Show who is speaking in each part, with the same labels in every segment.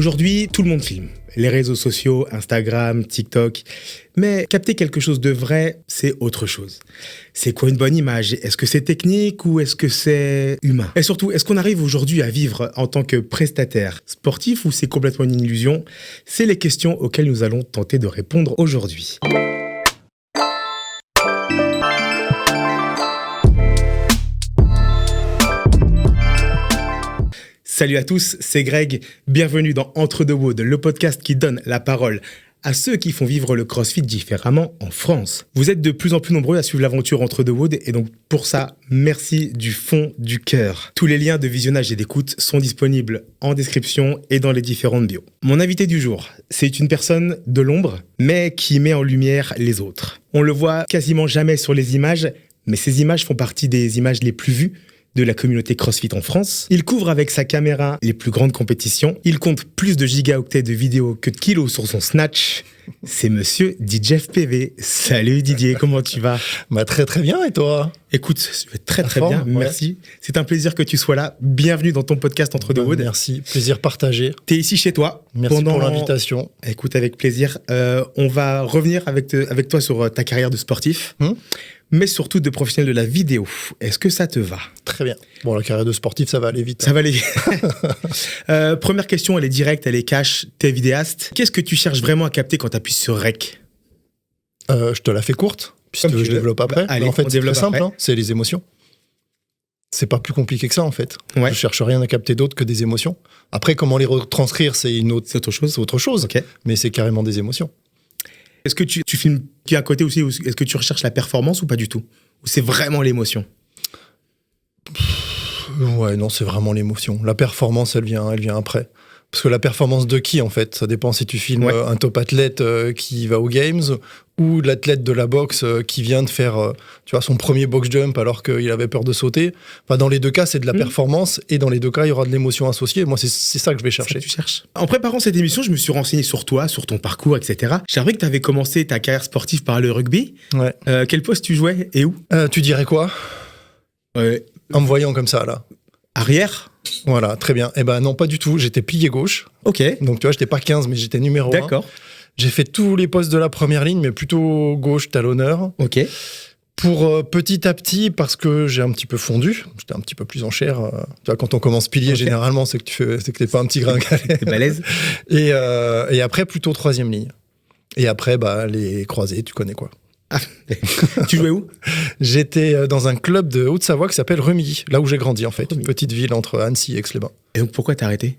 Speaker 1: Aujourd'hui, tout le monde filme. Les réseaux sociaux, Instagram, TikTok. Mais capter quelque chose de vrai, c'est autre chose. C'est quoi une bonne image? Est-ce que c'est technique ou est-ce que c'est humain? Et surtout, est-ce qu'on arrive aujourd'hui à vivre en tant que prestataire sportif ou c'est complètement une illusion? C'est les questions auxquelles nous allons tenter de répondre aujourd'hui. Salut à tous, c'est Greg. Bienvenue dans Entre deux Woods, le podcast qui donne la parole à ceux qui font vivre le CrossFit différemment en France. Vous êtes de plus en plus nombreux à suivre l'aventure Entre deux Woods et donc pour ça, merci du fond du cœur. Tous les liens de visionnage et d'écoute sont disponibles en description et dans les différentes bios. Mon invité du jour, c'est une personne de l'ombre, mais qui met en lumière les autres. On le voit quasiment jamais sur les images, mais ces images font partie des images les plus vues de la communauté CrossFit en France. Il couvre avec sa caméra les plus grandes compétitions. Il compte plus de gigaoctets de vidéos que de kilos sur son snatch. C'est monsieur DJ FPV. Salut Didier, comment tu vas?
Speaker 2: Très très bien, et toi?
Speaker 1: Écoute, je vais très très bien, merci. Ouais. C'est un plaisir que tu sois là. Bienvenue dans ton podcast Entre deux Woods.
Speaker 2: Merci, plaisir partagé.
Speaker 1: T'es ici chez toi.
Speaker 2: Merci pour l'invitation.
Speaker 1: Écoute, avec plaisir. On va revenir avec toi sur ta carrière de sportif. Mais surtout de professionnel de la vidéo. Est-ce que ça te va?
Speaker 2: Très bien. Bon, la carrière de sportif, ça va aller vite.
Speaker 1: Ça va aller vite. Première question, elle est directe, elle est cash. T'es vidéaste. Qu'est-ce que tu cherches vraiment à capter quand tu appuies sur REC?
Speaker 2: Je te la fais courte, puisque je développe après.
Speaker 1: Allez,
Speaker 2: en fait, c'est très simple,
Speaker 1: hein,
Speaker 2: c'est les émotions. C'est pas plus compliqué que ça, en fait.
Speaker 1: Ouais.
Speaker 2: Je cherche rien à capter d'autre que des émotions. Après, comment les retranscrire, c'est autre chose. C'est autre chose,
Speaker 1: okay. Mais
Speaker 2: c'est carrément des émotions.
Speaker 1: Est-ce que tu filmes qui à côté aussi, ou est-ce que tu recherches la performance ou pas du tout? Ou c'est vraiment l'émotion?
Speaker 2: Ouais, non, c'est vraiment l'émotion. La performance, elle vient après. Parce que la performance de qui, en fait? Ça dépend si tu filmes un top athlète qui va aux Games ou l'athlète de la boxe qui vient de faire son premier box jump alors qu'il avait peur de sauter. Enfin, dans les deux cas, c'est de la performance et dans les deux cas, il y aura de l'émotion associée. Moi, c'est ça que je vais chercher.
Speaker 1: Ça, tu cherches. En préparant cette émission, je me suis renseigné sur toi, sur ton parcours, etc. J'ai appris que tu avais commencé ta carrière sportive par le rugby.
Speaker 2: Ouais.
Speaker 1: Quel poste tu jouais et où?
Speaker 2: Tu dirais quoi? En me voyant comme ça, là.
Speaker 1: Arrière?
Speaker 2: Voilà, très bien. Eh ben non, pas du tout. J'étais pilier gauche.
Speaker 1: Ok.
Speaker 2: Donc tu vois, j'étais pas 15, mais j'étais numéro 1.
Speaker 1: D'accord.
Speaker 2: J'ai fait tous les postes de la première ligne, mais plutôt gauche, talonneur.
Speaker 1: Ok.
Speaker 2: Pour petit à petit, parce que j'ai un petit peu fondu, j'étais un petit peu plus en chair. Tu vois, quand on commence pilier, généralement, c'est que t'es pas un petit gringalet.
Speaker 1: T'es balèze.
Speaker 2: Et après, plutôt troisième ligne. Et après, les croisés, tu connais quoi.
Speaker 1: Ah. Tu jouais où?
Speaker 2: J'étais dans un club de Haute-Savoie qui s'appelle Remilly, là où j'ai grandi en fait, une petite ville entre Annecy et Aix-les-Bains.
Speaker 1: Et donc pourquoi t'as arrêté?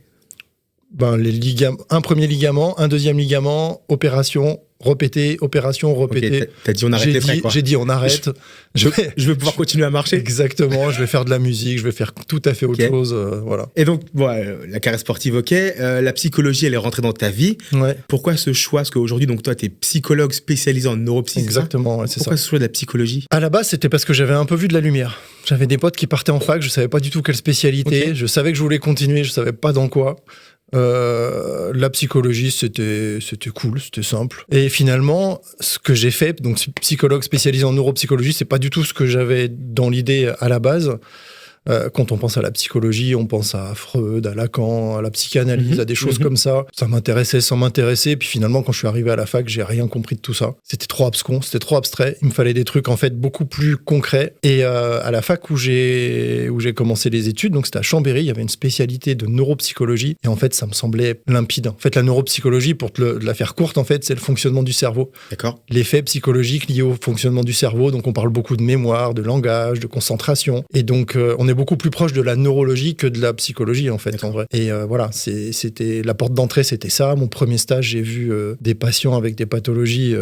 Speaker 2: Un premier ligament, un deuxième ligament, opération, répété, opération, répété.
Speaker 1: Okay, t'as dit on arrête les frais, quoi.
Speaker 2: J'ai dit on arrête.
Speaker 1: Je veux pouvoir continuer à marcher.
Speaker 2: Exactement, je vais faire de la musique, je vais faire tout à fait autre chose. Voilà.
Speaker 1: Et donc, la carrière sportive, la psychologie, elle est rentrée dans ta vie.
Speaker 2: Ouais.
Speaker 1: Pourquoi ce choix? Parce qu'aujourd'hui, donc, toi, t'es psychologue spécialisé en neuropsy.
Speaker 2: Exactement, ouais, c'est ça.
Speaker 1: Pourquoi ce choix de la psychologie?
Speaker 2: À la base, c'était parce que j'avais un peu vu de la lumière. J'avais des potes qui partaient en fac, je savais pas du tout quelle spécialité. Je savais que je voulais continuer, je savais pas dans quoi. La psychologie, c'était cool, c'était simple. Et finalement, ce que j'ai fait, donc psychologue spécialisé en neuropsychologie, c'est pas du tout ce que j'avais dans l'idée à la base. Quand on pense à la psychologie, on pense à Freud, à Lacan, à la psychanalyse, à des choses comme ça. Ça m'intéressait sans m'intéresser. Puis finalement, quand je suis arrivé à la fac, j'ai rien compris de tout ça. C'était trop abscon, c'était trop abstrait. Il me fallait des trucs en fait beaucoup plus concrets. Et à la fac où j'ai commencé les études, donc c'était à Chambéry, il y avait une spécialité de neuropsychologie. Et en fait, ça me semblait limpide. En fait, la neuropsychologie, pour te la faire courte, en fait, c'est le fonctionnement du cerveau.
Speaker 1: D'accord.
Speaker 2: L'effet psychologique lié au fonctionnement du cerveau. Donc on parle beaucoup de mémoire, de langage, de concentration. Et donc on est beaucoup plus proche de la neurologie que de la psychologie en fait. D'accord. En vrai. Et voilà, c'était la porte d'entrée, c'était ça. Mon premier stage, j'ai vu des patients avec des pathologies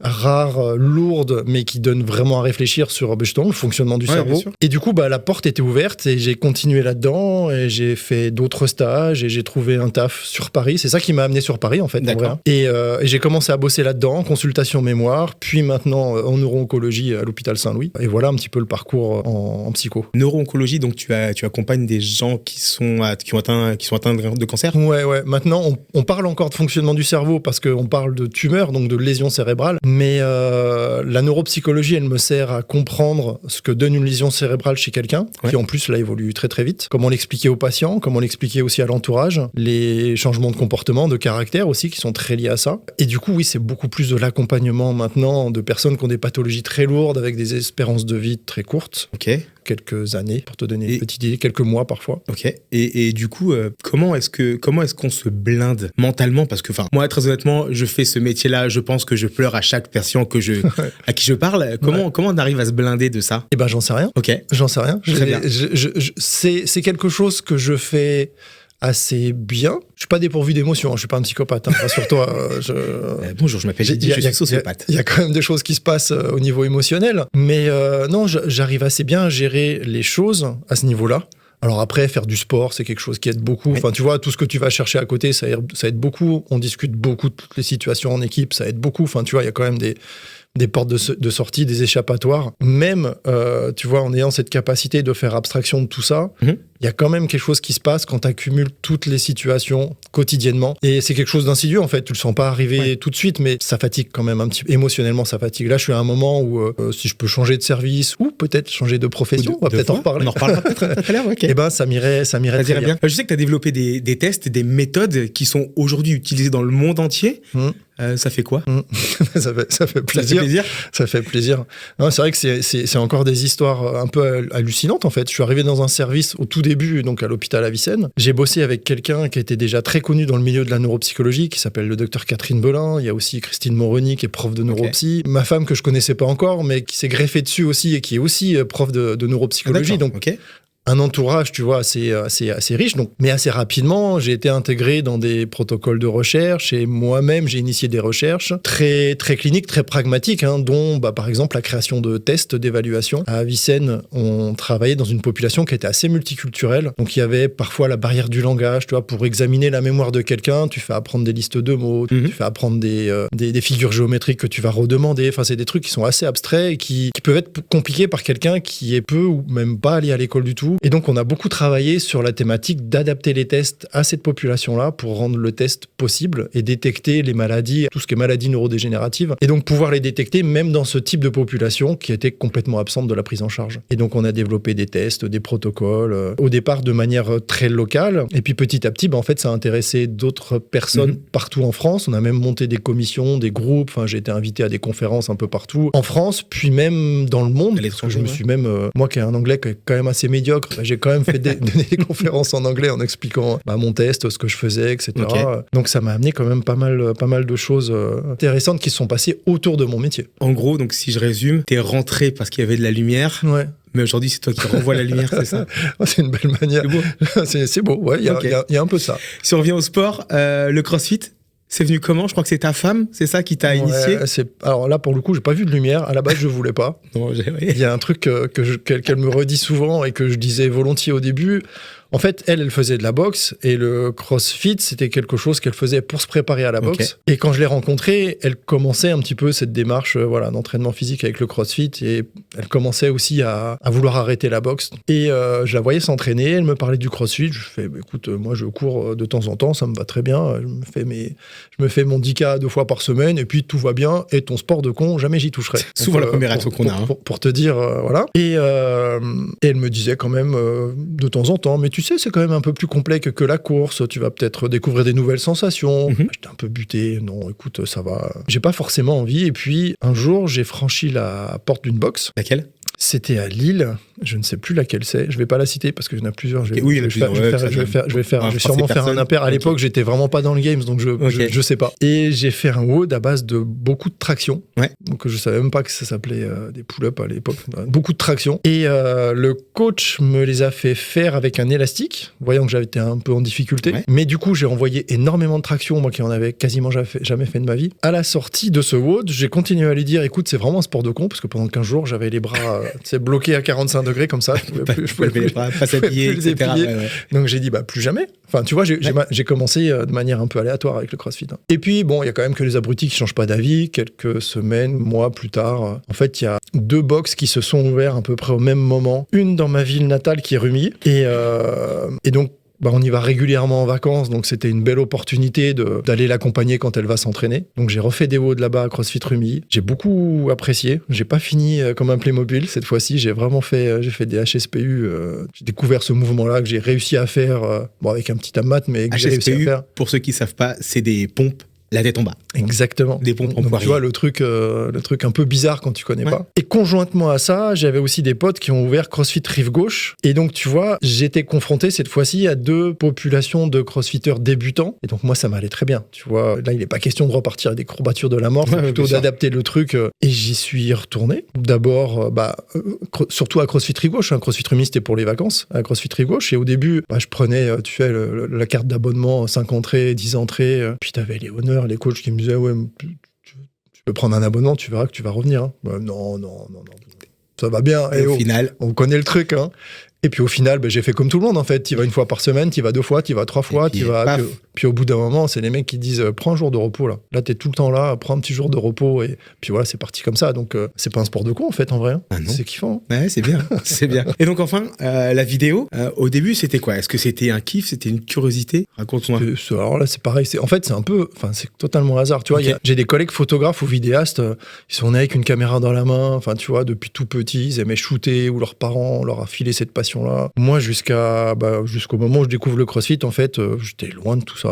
Speaker 2: rares, lourdes, mais qui donnent vraiment à réfléchir sur justement le fonctionnement du cerveau. Et du coup, la porte était ouverte et j'ai continué là-dedans et j'ai fait d'autres stages et j'ai trouvé un taf sur Paris. C'est ça qui m'a amené sur Paris en fait.
Speaker 1: D'accord.
Speaker 2: En vrai. Et j'ai commencé à bosser là-dedans, consultation mémoire, puis maintenant en neuro-oncologie à l'hôpital Saint-Louis. Et voilà un petit peu le parcours en psycho.
Speaker 1: Neuro-oncologie, neurosophrologie, donc tu accompagnes des gens qui sont atteints de cancer.
Speaker 2: Ouais. Maintenant, on parle encore de fonctionnement du cerveau parce qu'on parle de tumeurs, donc de lésions cérébrales. Mais la neuropsychologie, elle me sert à comprendre ce que donne une lésion cérébrale chez quelqu'un, qui en plus là évolue très très vite. Comment l'expliquer aux patients, comment l'expliquer aussi à l'entourage, les changements de comportement, de caractère aussi qui sont très liés à ça. Et du coup, oui, c'est beaucoup plus de l'accompagnement maintenant de personnes qui ont des pathologies très lourdes avec des espérances de vie très courtes.
Speaker 1: Ok.
Speaker 2: Quelques années, pour te donner une petite idée, quelques mois parfois.
Speaker 1: Ok. Et du coup, comment est-ce qu'on se blinde mentalement? Parce que, moi, très honnêtement, je fais ce métier-là, je pense que je pleure à chaque patient à qui je parle. Comment on arrive à se blinder de ça?
Speaker 2: Eh ben, j'en sais rien.
Speaker 1: Ok.
Speaker 2: J'en sais rien.
Speaker 1: Très bien.
Speaker 2: C'est quelque chose que je fais assez bien. Je suis pas dépourvu d'émotions, je suis pas un psychopathe, rassure-toi.
Speaker 1: Bonjour, je m'appelle Jidi, je suis sociopathe.
Speaker 2: Il y a quand même des choses qui se passent au niveau émotionnel, mais non, j'arrive assez bien à gérer les choses à ce niveau-là. Alors après, faire du sport, c'est quelque chose qui aide beaucoup. Enfin, tu vois, tout ce que tu vas chercher à côté, ça aide beaucoup. On discute beaucoup de toutes les situations en équipe, ça aide beaucoup. Enfin, tu vois, il y a quand même des portes de sortie, des échappatoires. Même, tu vois, en ayant cette capacité de faire abstraction de tout ça, il y a quand même quelque chose qui se passe quand tu accumules toutes les situations quotidiennement. Et c'est quelque chose d'insidieux, en fait. Tu le sens pas arriver tout de suite, mais ça fatigue quand même un petit peu. Émotionnellement, ça fatigue. Là, je suis à un moment où, si je peux changer de service ou peut-être changer de profession, on va peut-être en reparler.
Speaker 1: On en reparlera peut-être tout à l'heure, ok.
Speaker 2: Eh ben, ça m'irait très bien.
Speaker 1: Je sais que tu as développé des tests, des méthodes qui sont aujourd'hui utilisées dans le monde entier. Ça fait quoi?
Speaker 2: Ça fait plaisir. Ça fait plaisir. Non, c'est vrai que c'est encore des histoires un peu hallucinantes, en fait. Je suis arrivé dans un service au tout début, donc à l'hôpital Avicenne. J'ai bossé avec quelqu'un qui était déjà très connu dans le milieu de la neuropsychologie, qui s'appelle le docteur Catherine Belin. Il y a aussi Christine Moroni, qui est prof de neuropsy. Ma femme, que je connaissais pas encore, mais qui s'est greffée dessus aussi et qui est aussi prof de neuropsychologie. Donc, un entourage, tu vois, assez riche. Donc, mais assez rapidement, j'ai été intégré dans des protocoles de recherche et moi-même, j'ai initié des recherches très, très cliniques, très pragmatiques, dont, par exemple, la création de tests d'évaluation. À Avicenne, on travaillait dans une population qui était assez multiculturelle. Donc, il y avait parfois la barrière du langage, tu vois, pour examiner la mémoire de quelqu'un, tu fais apprendre des listes de mots, tu fais apprendre des figures géométriques que tu vas redemander. Enfin, c'est des trucs qui sont assez abstraits et qui peuvent être compliqués par quelqu'un qui est peu ou même pas allé à l'école du tout. Et donc, on a beaucoup travaillé sur la thématique d'adapter les tests à cette population-là pour rendre le test possible et détecter les maladies, tout ce qui est maladies neurodégénératives, et donc pouvoir les détecter même dans ce type de population qui était complètement absente de la prise en charge. Et donc, on a développé des tests, des protocoles, au départ de manière très locale, et puis petit à petit, en fait, ça a intéressé d'autres personnes partout en France. On a même monté des commissions, des groupes, j'ai été invité à des conférences un peu partout en France, puis même dans le monde. Parce que je me suis même, moi qui ai un anglais qui est quand même assez médiocre, j'ai quand même fait donner des conférences en anglais en expliquant mon test, ce que je faisais, etc. Donc ça m'a amené quand même pas mal de choses intéressantes qui se sont passées autour de mon métier.
Speaker 1: En gros, donc si je résume, t'es rentré parce qu'il y avait de la lumière.
Speaker 2: Ouais.
Speaker 1: Mais aujourd'hui, c'est toi qui renvoies la lumière, c'est ça?
Speaker 2: C'est une belle manière. C'est beau, ouais, il y a un peu ça.
Speaker 1: Si on revient au sport, le CrossFit, c'est venu comment? Je crois que c'est ta femme, c'est ça qui t'a initié?
Speaker 2: Alors là, pour le coup, j'ai pas vu de lumière. À la base, je voulais pas. Il y a un truc qu'elle me redit souvent et que je disais volontiers au début. En fait, elle faisait de la boxe et le CrossFit, c'était quelque chose qu'elle faisait pour se préparer à la boxe. Et quand je l'ai rencontrée, elle commençait un petit peu cette démarche d'entraînement physique avec le CrossFit et elle commençait aussi à vouloir arrêter la boxe. Et je la voyais s'entraîner, elle me parlait du CrossFit. Je fais, écoute, moi je cours de temps en temps, ça me va très bien. Je me fais mon 10K 2 fois par semaine et puis tout va bien. Et ton sport de con, jamais j'y toucherai.
Speaker 1: C'est souvent la première réaction qu'on a.
Speaker 2: Pour te dire, voilà. Et elle me disait quand même de temps en temps, mais tu sais, c'est quand même un peu plus complexe que la course. Tu vas peut-être découvrir des nouvelles sensations. J'étais un peu buté. Non, écoute, ça va. J'ai pas forcément envie. Et puis, un jour, j'ai franchi la porte d'une box.
Speaker 1: Laquelle?
Speaker 2: C'était à Lille, je ne sais plus laquelle c'est. Je vais pas la citer parce qu'il y en a plusieurs. Je vais sûrement faire un impair. À l'époque, j'étais vraiment pas dans le game, donc je sais pas. Et j'ai fait un WOD à base de beaucoup de traction. Donc je savais même pas que ça s'appelait des pull-ups à l'époque. Beaucoup de traction. Et le coach me les a fait faire avec un élastique, voyant que j'avais été un peu en difficulté. Mais du coup, j'ai envoyé énormément de traction, moi qui en avais quasiment jamais fait de ma vie. À la sortie de ce WOD, j'ai continué à lui dire, écoute, c'est vraiment un sport de con, parce que pendant 15 jours, j'avais les bras c'est bloqué à 45 degrés comme ça. Je pouvais plus
Speaker 1: pas s'habiller,
Speaker 2: plus les
Speaker 1: etc.
Speaker 2: déplier.
Speaker 1: Ouais.
Speaker 2: Donc j'ai dit, plus jamais. Enfin, tu vois, j'ai commencé de manière un peu aléatoire avec le CrossFit. Et puis, bon, il y a quand même que les abrutis qui changent pas d'avis. Quelques semaines, mois plus tard, en fait, il y a 2 box qui se sont ouverts à peu près au même moment. Une dans ma ville natale qui est Rumilly. Et donc, on y va régulièrement en vacances, donc c'était une belle opportunité d'aller l'accompagner quand elle va s'entraîner. Donc j'ai refait des WOD là-bas à CrossFit Rumilly. J'ai beaucoup apprécié. J'ai pas fini comme un Playmobil cette fois-ci. J'ai vraiment fait des HSPU. J'ai découvert ce mouvement-là que j'ai réussi à faire, avec un petit amat, mais que j'ai réussi à faire.
Speaker 1: Pour ceux qui savent pas, c'est des pompes la tête en bas.
Speaker 2: Exactement.
Speaker 1: Des pompes en
Speaker 2: donc,
Speaker 1: poirier.
Speaker 2: tu vois, le truc un peu bizarre quand tu connais pas. Et conjointement à ça, j'avais aussi des potes qui ont ouvert CrossFit Rive Gauche. Et donc, tu vois, j'étais confronté cette fois-ci à 2 populations de crossfitters débutants. Et donc, moi, ça m'allait très bien. Tu vois, là, il n'est pas question de repartir avec des courbatures de la mort, c'est plutôt d'adapter le truc. Et j'y suis retourné. D'abord, surtout à CrossFit Rive Gauche. CrossFit Rumilly, c'était pour les vacances. À CrossFit Rive Gauche. Et au début, je prenais, tu sais, la carte d'abonnement, 5 entrées, 10 entrées. Puis, tu avais les honneurs, les coachs qui me disaient tu peux prendre un abonnement, tu verras que tu vas revenir. Hein. Non, ça va bien.
Speaker 1: Et au final,
Speaker 2: on connaît le truc. Hein. Et puis au final, j'ai fait comme tout le monde en fait. Tu y vas 1 fois par semaine, tu y vas 2 fois, tu y vas 3 fois, puis au bout d'un moment, c'est les mecs qui disent prends un jour de repos là. Là, t'es tout le temps là, prends un petit jour de repos et puis voilà, c'est parti comme ça. Donc c'est pas un sport de con en fait en vrai. Hein.
Speaker 1: Ah non.
Speaker 2: C'est kiffant.
Speaker 1: Hein. Ouais, c'est bien, c'est bien. Et donc enfin, la vidéo, au début, c'était quoi? Est-ce que c'était un kiff, c'était une curiosité? Raconte-moi.
Speaker 2: Alors là, c'est pareil. C'est totalement hasard. Tu vois, j'ai des collègues photographes ou vidéastes, ils sont nés avec une caméra dans la main. Enfin, tu vois, depuis tout petit, ils aimaient shooter ou leurs parents leur a filé cette passion-là. Moi, jusqu'au moment où je découvre le CrossFit, en fait, j'étais loin de tout ça.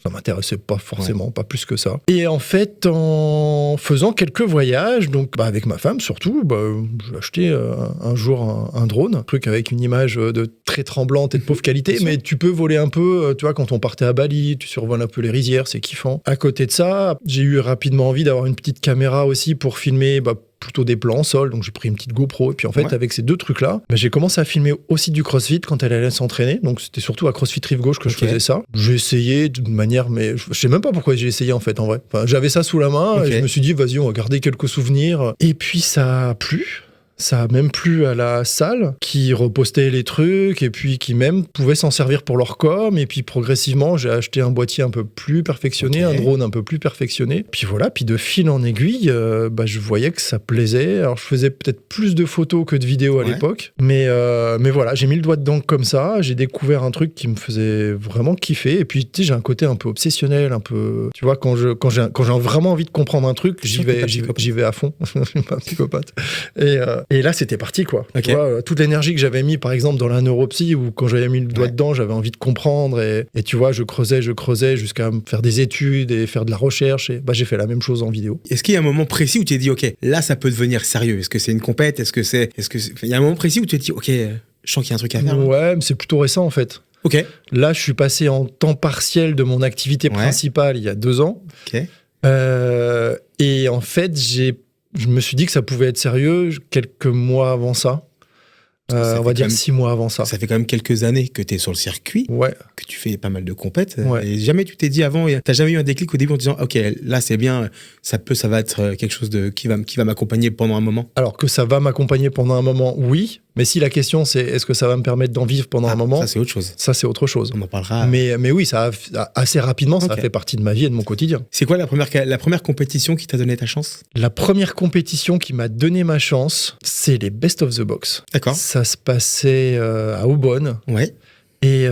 Speaker 2: Ça m'intéressait pas forcément, pas plus que ça. Et en fait, en faisant quelques voyages, donc avec ma femme surtout, j'ai acheté un jour un drone, un truc avec une image de très tremblante et de pauvre qualité, mais tu peux voler un peu. Tu vois, quand on partait à Bali, tu survoles un peu les rizières, c'est kiffant. À côté de ça, j'ai eu rapidement envie d'avoir une petite caméra aussi pour filmer plutôt des plans en sol, donc j'ai pris une petite GoPro et puis en fait avec ces 2 trucs là j'ai commencé à filmer aussi du CrossFit quand elle allait s'entraîner, donc c'était surtout à CrossFit Rive Gauche que je faisais ça. J'ai essayé d'une manière, mais je sais même pas pourquoi j'ai essayé en fait en vrai. Enfin, j'avais ça sous la main et je me suis dit vas-y, on va garder quelques souvenirs et puis ça a plu. Ça a même plu à la salle qui repostait les trucs et puis qui même pouvaient s'en servir pour leur com. Et puis progressivement, j'ai acheté un boîtier un peu plus perfectionné, un drone un peu plus perfectionné. Puis voilà, puis de fil en aiguille, je voyais que ça plaisait. Alors je faisais peut-être plus de photos que de vidéos à l'époque. Mais voilà, j'ai mis le doigt dedans comme ça. J'ai découvert un truc qui me faisait vraiment kiffer. Et puis tu sais, j'ai un côté un peu obsessionnel, un peu... Tu vois, quand j'ai vraiment envie de comprendre un truc, j'y vais à fond. Je suis pas un psychopathe. Et là, c'était parti, quoi. Tu vois, toute l'énergie que j'avais mis, par exemple, dans la neuropsy, où quand j'avais mis le doigt dedans, j'avais envie de comprendre. Et tu vois, je creusais jusqu'à faire des études et faire de la recherche. Et j'ai fait la même chose en vidéo.
Speaker 1: Est-ce qu'il y a un moment précis où tu t'es dit, OK, là, ça peut devenir sérieux? Est-ce que c'est une compète? Il y a un moment précis où tu t'es dit, OK, je sens qu'il y a un truc à faire?
Speaker 2: Ouais, mais c'est plutôt récent, en fait.
Speaker 1: OK.
Speaker 2: Là, je suis passé en temps partiel de mon activité principale il y a 2 ans.
Speaker 1: OK.
Speaker 2: Et en fait, je me suis dit que ça pouvait être sérieux quelques mois avant ça. On va dire 6 mois avant ça.
Speaker 1: Ça fait quand même quelques années que tu es sur le circuit, que tu fais pas mal de compètes. Et jamais tu t'es dit avant, t'as jamais eu un déclic au début en disant, OK, là c'est bien, ça va être quelque chose qui va m'accompagner pendant un moment? Alors
Speaker 2: que ça va m'accompagner pendant un moment, oui. Mais si la question c'est est-ce que ça va me permettre d'en vivre pendant un moment,
Speaker 1: ça c'est autre chose.
Speaker 2: Ça c'est autre chose.
Speaker 1: On en parlera.
Speaker 2: Mais oui, ça assez rapidement, ça a fait partie de ma vie et de mon quotidien.
Speaker 1: C'est quoi la première compétition qui t'a donné ta chance? La
Speaker 2: première compétition qui m'a donné ma chance, c'est les Best of the Box.
Speaker 1: D'accord.
Speaker 2: Ça se passait à Aubonne.
Speaker 1: Ouais.
Speaker 2: Et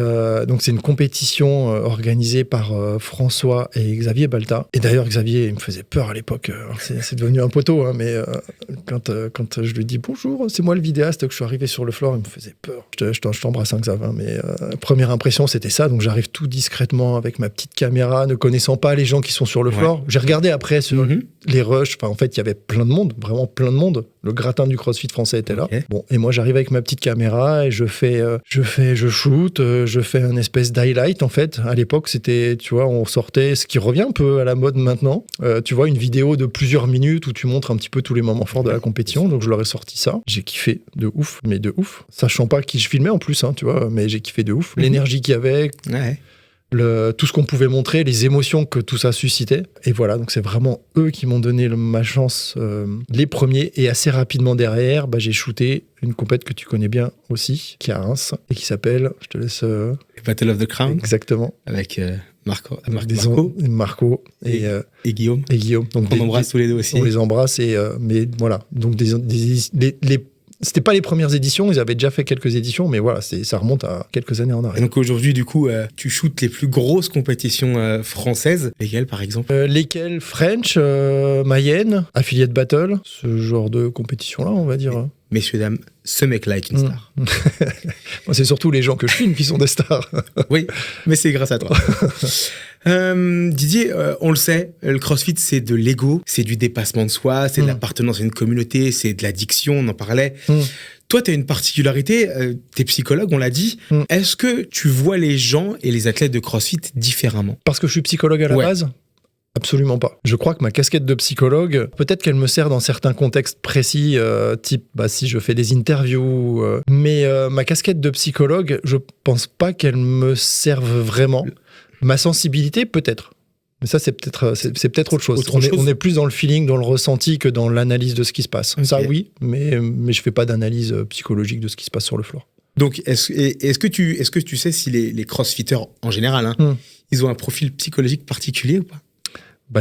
Speaker 2: donc c'est une compétition organisée par François et Xavier Balta. Et d'ailleurs Xavier, il me faisait peur à l'époque. C'est devenu un poteau, hein, mais quand je lui dis bonjour, c'est moi le vidéaste, que je suis arrivé sur le floor, il me faisait peur. Je t'embrasse, hein, Xavier, mais première impression c'était ça. Donc j'arrive tout discrètement avec ma petite caméra, ne connaissant pas les gens qui sont sur le floor. J'ai regardé après sur les rushs. Enfin, en fait, il y avait plein de monde, vraiment plein de monde. Le gratin du CrossFit français était là. Bon, et moi j'arrive avec ma petite caméra et je shoot. Je fais un espèce d'highlight en fait. À l'époque, c'était, tu vois, on sortait, ce qui revient un peu à la mode maintenant. Tu vois, une vidéo de plusieurs minutes où tu montres un petit peu tous les moments forts de la compétition. Donc je leur ai sorti ça. J'ai kiffé de ouf, mais de ouf. Sachant pas qui je filmais en plus, hein, tu vois, mais j'ai kiffé de ouf. L'énergie qu'il y avait. tout ce qu'on pouvait montrer, les émotions que tout ça suscitait. Et voilà, donc c'est vraiment eux qui m'ont donné ma chance les premiers. Et assez rapidement derrière, j'ai shooté une compète que tu connais bien aussi, qui est à Reims, et qui s'appelle, je te laisse...
Speaker 1: Battle of the Crown.
Speaker 2: Exactement.
Speaker 1: Avec Marco
Speaker 2: et
Speaker 1: Guillaume.
Speaker 2: Et Guillaume. Donc
Speaker 1: on embrasse tous les deux aussi.
Speaker 2: On les embrasse, mais voilà. Donc c'était pas les premières éditions, ils avaient déjà fait quelques éditions, mais voilà, ça remonte à quelques années en arrière.
Speaker 1: Et donc aujourd'hui, du coup, tu shootes les plus grosses compétitions françaises. Lesquelles, par exemple?
Speaker 2: Lesquelles? French, Mayenne, Affiliate Battle, ce genre de compétition-là, on va dire.
Speaker 1: Messieurs, dames, ce mec-là est une star.
Speaker 2: C'est surtout les gens que je filme qui sont des stars.
Speaker 1: Oui, mais c'est grâce à toi. Didier, on le sait, le CrossFit, c'est de l'ego, c'est du dépassement de soi, c'est de l'appartenance à une communauté, c'est de l'addiction, on en parlait. Toi, tu as une particularité, tu es psychologue, on l'a dit. Est-ce que tu vois les gens et les athlètes de CrossFit différemment?
Speaker 2: Parce que je suis psychologue à la base? Absolument pas. Je crois que ma casquette de psychologue, peut-être qu'elle me sert dans certains contextes précis, type si je fais des interviews, mais ma casquette de psychologue, je pense pas qu'elle me serve vraiment. Ma sensibilité, peut-être. Mais ça, c'est peut-être autre chose. On est plus dans le feeling, dans le ressenti que dans l'analyse de ce qui se passe. Okay. Ça, oui, mais je fais pas d'analyse psychologique de ce qui se passe sur le floor.
Speaker 1: Donc, est-ce que tu sais si les crossfitters, en général, ils ont un profil psychologique particulier ou pas?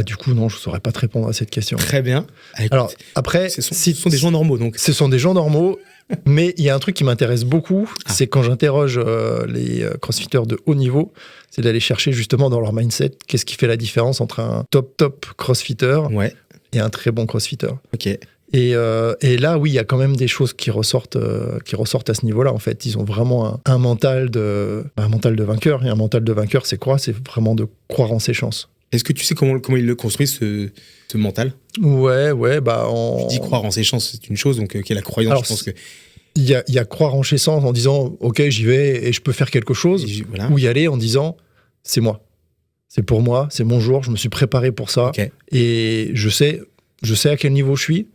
Speaker 2: Du coup, non, je ne saurais pas te répondre à cette question.
Speaker 1: Très bien. Écoute,
Speaker 2: alors, après...
Speaker 1: Ce sont des gens normaux, donc.
Speaker 2: Ce sont des gens normaux, mais il y a un truc qui m'intéresse beaucoup, c'est quand j'interroge les crossfitters de haut niveau, c'est d'aller chercher justement dans leur mindset qu'est-ce qui fait la différence entre un top crossfitter et un très bon crossfitter.
Speaker 1: Ok.
Speaker 2: Et là, oui, il y a quand même des choses qui ressortent à ce niveau-là. En fait, ils ont vraiment un mental de vainqueur. Et un mental de vainqueur, c'est quoi? C'est vraiment de croire en ses chances.
Speaker 1: Est-ce que tu sais comment ils le construisent, ce mental?
Speaker 2: Ouais.
Speaker 1: Tu dis croire en ses chances, c'est une chose, donc quelle est la croyance? Alors, je pense que...
Speaker 2: Il y a croire en ses chances en disant « Ok, j'y vais et je peux faire quelque chose », ou y aller en disant « C'est moi, c'est pour moi, c'est mon jour, je me suis préparé pour ça, et je sais à quel niveau je suis,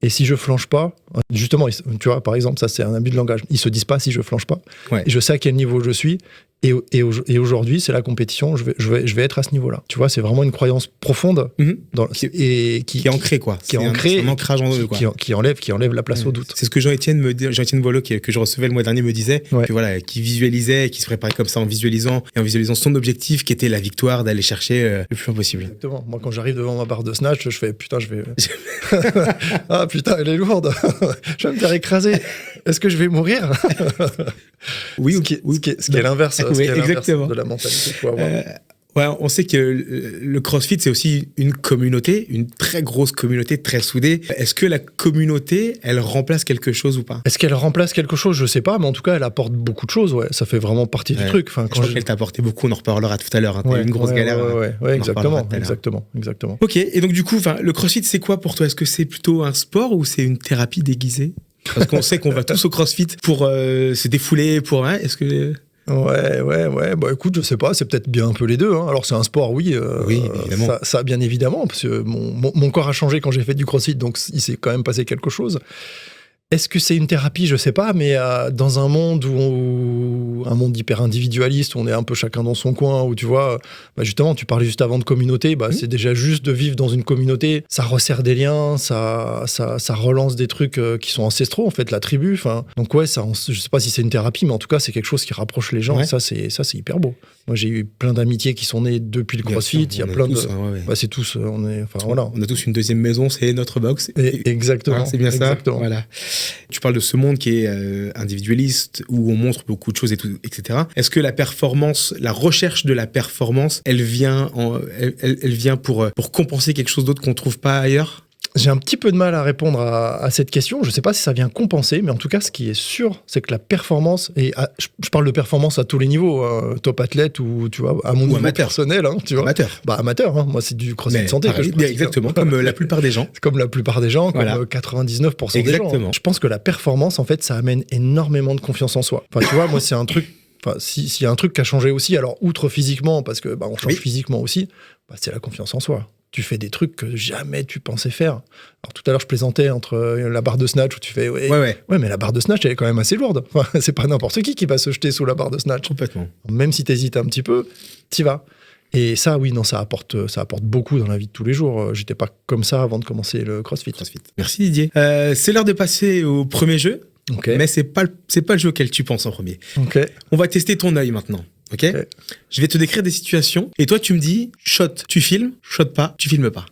Speaker 2: et si je flanche pas, justement, tu vois, par exemple, ça c'est un abus de langage, ils se disent pas si je flanche pas, et je sais à quel niveau je suis, et aujourd'hui, c'est la compétition, je vais être à ce niveau-là. Tu vois, c'est vraiment une croyance profonde
Speaker 1: qui est ancrée, quoi.
Speaker 2: Qui est ancrée,
Speaker 1: un ancrage en eux, quoi.
Speaker 2: Qui enlève la place au doute.
Speaker 1: C'est ce que Jean-Étienne Boileau, que je recevais le mois dernier, me disait, que voilà, qui visualisait, qui se préparait comme ça en visualisant son objectif, qui était la victoire, d'aller chercher le plus loin possible.
Speaker 2: Exactement. Moi, quand j'arrive devant ma barre de snatch, je fais putain, je vais. Ah putain, elle est lourde. Je vais me faire écraser. Est-ce que je vais mourir?
Speaker 1: Oui,
Speaker 2: ce qui est l'inverse.
Speaker 1: Exactement.
Speaker 2: De la mentalité qu'il faut avoir.
Speaker 1: On sait que le CrossFit, c'est aussi une communauté, une très grosse communauté, très soudée. Est-ce que la communauté, elle remplace quelque chose ou pas?
Speaker 2: Est-ce qu'elle remplace quelque chose? Je sais pas, mais en tout cas, elle apporte beaucoup de choses. Ouais. Ça fait vraiment partie du truc. Enfin,
Speaker 1: je crois qu'elle t'a apporté beaucoup, on en reparlera tout à l'heure. T'as eu une grosse galère.
Speaker 2: Exactement.
Speaker 1: Ok, et donc du coup, le CrossFit, c'est quoi pour toi? Est-ce que c'est plutôt un sport ou c'est une thérapie déguisée? Parce qu'on sait qu'on va tous au CrossFit pour se défouler, est-ce que...
Speaker 2: Ouais. Écoute, je sais pas, c'est peut-être bien un peu les deux. Alors, c'est un sport, oui.
Speaker 1: Oui, évidemment.
Speaker 2: Ça, bien évidemment, parce que mon corps a changé quand j'ai fait du CrossFit, donc il s'est quand même passé quelque chose. Est-ce que c'est une thérapie? Je sais pas, mais dans un monde un monde hyper individualiste, où on est un peu chacun dans son coin, où tu vois, justement, tu parlais juste avant de communauté, c'est déjà juste de vivre dans une communauté, ça resserre des liens, ça relance des trucs qui sont ancestraux, en fait, la tribu. Donc ouais, je sais pas si c'est une thérapie, mais en tout cas, c'est quelque chose qui rapproche les gens. Ouais. Ça, c'est hyper beau. Moi, j'ai eu plein d'amitiés qui sont nées depuis le CrossFit. Il y a plein de. C'est tous. On
Speaker 1: a tous une deuxième maison, c'est notre box.
Speaker 2: Exactement.
Speaker 1: C'est bien
Speaker 2: exactement.
Speaker 1: Ça. Voilà. Tu parles de ce monde qui est individualiste, où on montre beaucoup de choses, etc. Est-ce que la recherche de la performance, elle vient pour compenser quelque chose d'autre qu'on ne trouve pas ailleurs?
Speaker 2: J'ai un petit peu de mal à répondre à cette question. Je ne sais pas si ça vient compenser, mais en tout cas, ce qui est sûr, c'est que la performance, je parle de performance à tous les niveaux, top athlète ou tu vois, à mon niveau personnel. Tu vois.
Speaker 1: Amateur.
Speaker 2: Amateur, moi, c'est du CrossFit santé.
Speaker 1: Exactement, comme la plupart des gens.
Speaker 2: Comme la plupart des gens, comme 99% des gens. Je pense que la performance, en fait, ça amène énormément de confiance en soi. Tu vois, moi, c'est un truc... s'il y a un truc qui a changé aussi, alors outre physiquement, parce que on change physiquement aussi, c'est la confiance en soi. tu fais des trucs que jamais tu pensais faire. Alors tout à l'heure, je plaisantais entre la barre de snatch où tu fais ouais, mais la barre de snatch, elle est quand même assez lourde. Enfin, c'est pas n'importe qui va se jeter sous la barre de snatch.
Speaker 1: Complètement.
Speaker 2: Même si t'hésites un petit peu, t'y vas. Et ça, oui, non, ça apporte beaucoup dans la vie de tous les jours. J'étais pas comme ça avant de commencer le CrossFit.
Speaker 1: Merci Didier. C'est l'heure de passer au premier jeu, mais c'est pas le jeu auquel tu penses en premier. On va tester ton œil maintenant. Ok. Je vais te décrire des situations et toi tu me dis shot, tu filmes, shot pas, tu filmes pas.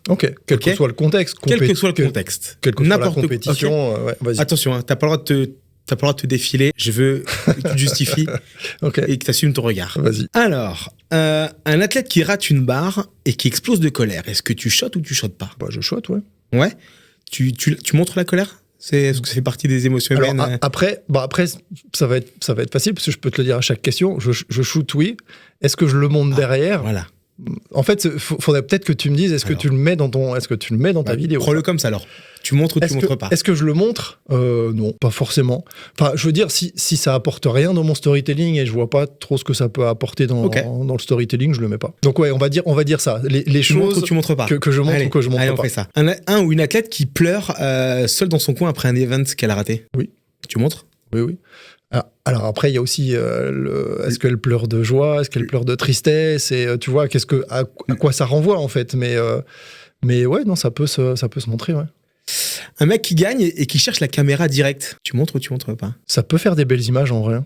Speaker 2: Quel que soit le contexte.
Speaker 1: Quel que soit le contexte.
Speaker 2: Quelle que soit la compétition, vas-y.
Speaker 1: Attention, t'as pas le droit de te défiler. Je veux que tu te justifies et que tu assumes ton regard.
Speaker 2: Vas-y.
Speaker 1: Alors, un athlète qui rate une barre et qui explose de colère, est-ce que tu shottes ou tu shottes pas?
Speaker 2: Je shotte, ouais.
Speaker 1: Ouais. Tu montres la colère? Est-ce que ça fait partie des émotions humaines?
Speaker 2: Alors, après, ça va être facile parce que je peux te le dire à chaque question. Je shoot, oui. Est-ce que je le monte derrière?
Speaker 1: Voilà.
Speaker 2: En fait, faudrait peut-être que tu me dises, est-ce que tu le mets dans ta vidéo?
Speaker 1: Prends-le comme ça alors. Tu montres ou tu montres pas?
Speaker 2: Est-ce que je le montre? Non, pas forcément. Enfin, je veux dire, si ça apporte rien dans mon storytelling et je vois pas trop ce que ça peut apporter dans le storytelling, je le mets pas. Donc ouais, on va dire ça. Les choses
Speaker 1: montres ou tu montres pas?
Speaker 2: Que je montre ou que je montre pas.
Speaker 1: On fait ça. Un ou une athlète qui pleure seule dans son coin après un event qu'elle a raté.
Speaker 2: Oui.
Speaker 1: Tu montres?
Speaker 2: Oui. Alors après, il y a aussi est-ce qu'elle pleure de joie, est-ce qu'elle pleure de tristesse, et tu vois, à quoi ça renvoie en fait. Mais ouais, non, ça peut se montrer, ouais.
Speaker 1: Un mec qui gagne et qui cherche la caméra directe, tu montres ou tu montres pas? Ça
Speaker 2: peut faire des belles images en vrai.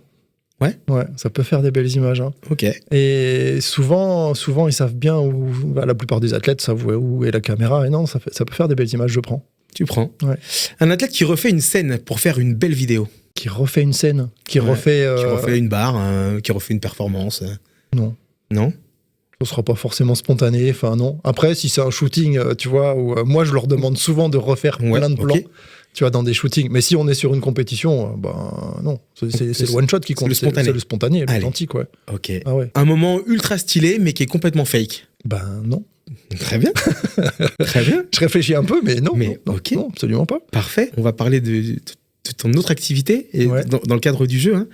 Speaker 1: Ouais,
Speaker 2: ça peut faire des belles images.
Speaker 1: Ok.
Speaker 2: Et souvent, ils savent bien la plupart des athlètes savent où est la caméra. Et non, ça peut faire des belles images. Je prends.
Speaker 1: Tu prends.
Speaker 2: Ouais.
Speaker 1: Un athlète qui refait une scène pour faire une belle vidéo.
Speaker 2: Qui refait une scène, qui refait
Speaker 1: une barre, qui refait une performance. Non.
Speaker 2: Ce sera pas forcément spontané. Enfin non. Après, si c'est un shooting, tu vois, où moi je leur demande souvent de refaire plein de plans. Tu vois, dans des shootings. Mais si on est sur une compétition, non. C'est le one-shot qui compte. C'est le spontané, l'authentique, ouais.
Speaker 1: Ok.
Speaker 2: Ah ouais.
Speaker 1: Un moment ultra stylé, mais qui est complètement fake.
Speaker 2: Non.
Speaker 1: Très bien. Très bien.
Speaker 2: Je réfléchis un peu, mais non.
Speaker 1: Ok.
Speaker 2: Non, absolument pas.
Speaker 1: Parfait. On va parler de ton autre activité, et dans le cadre du jeu.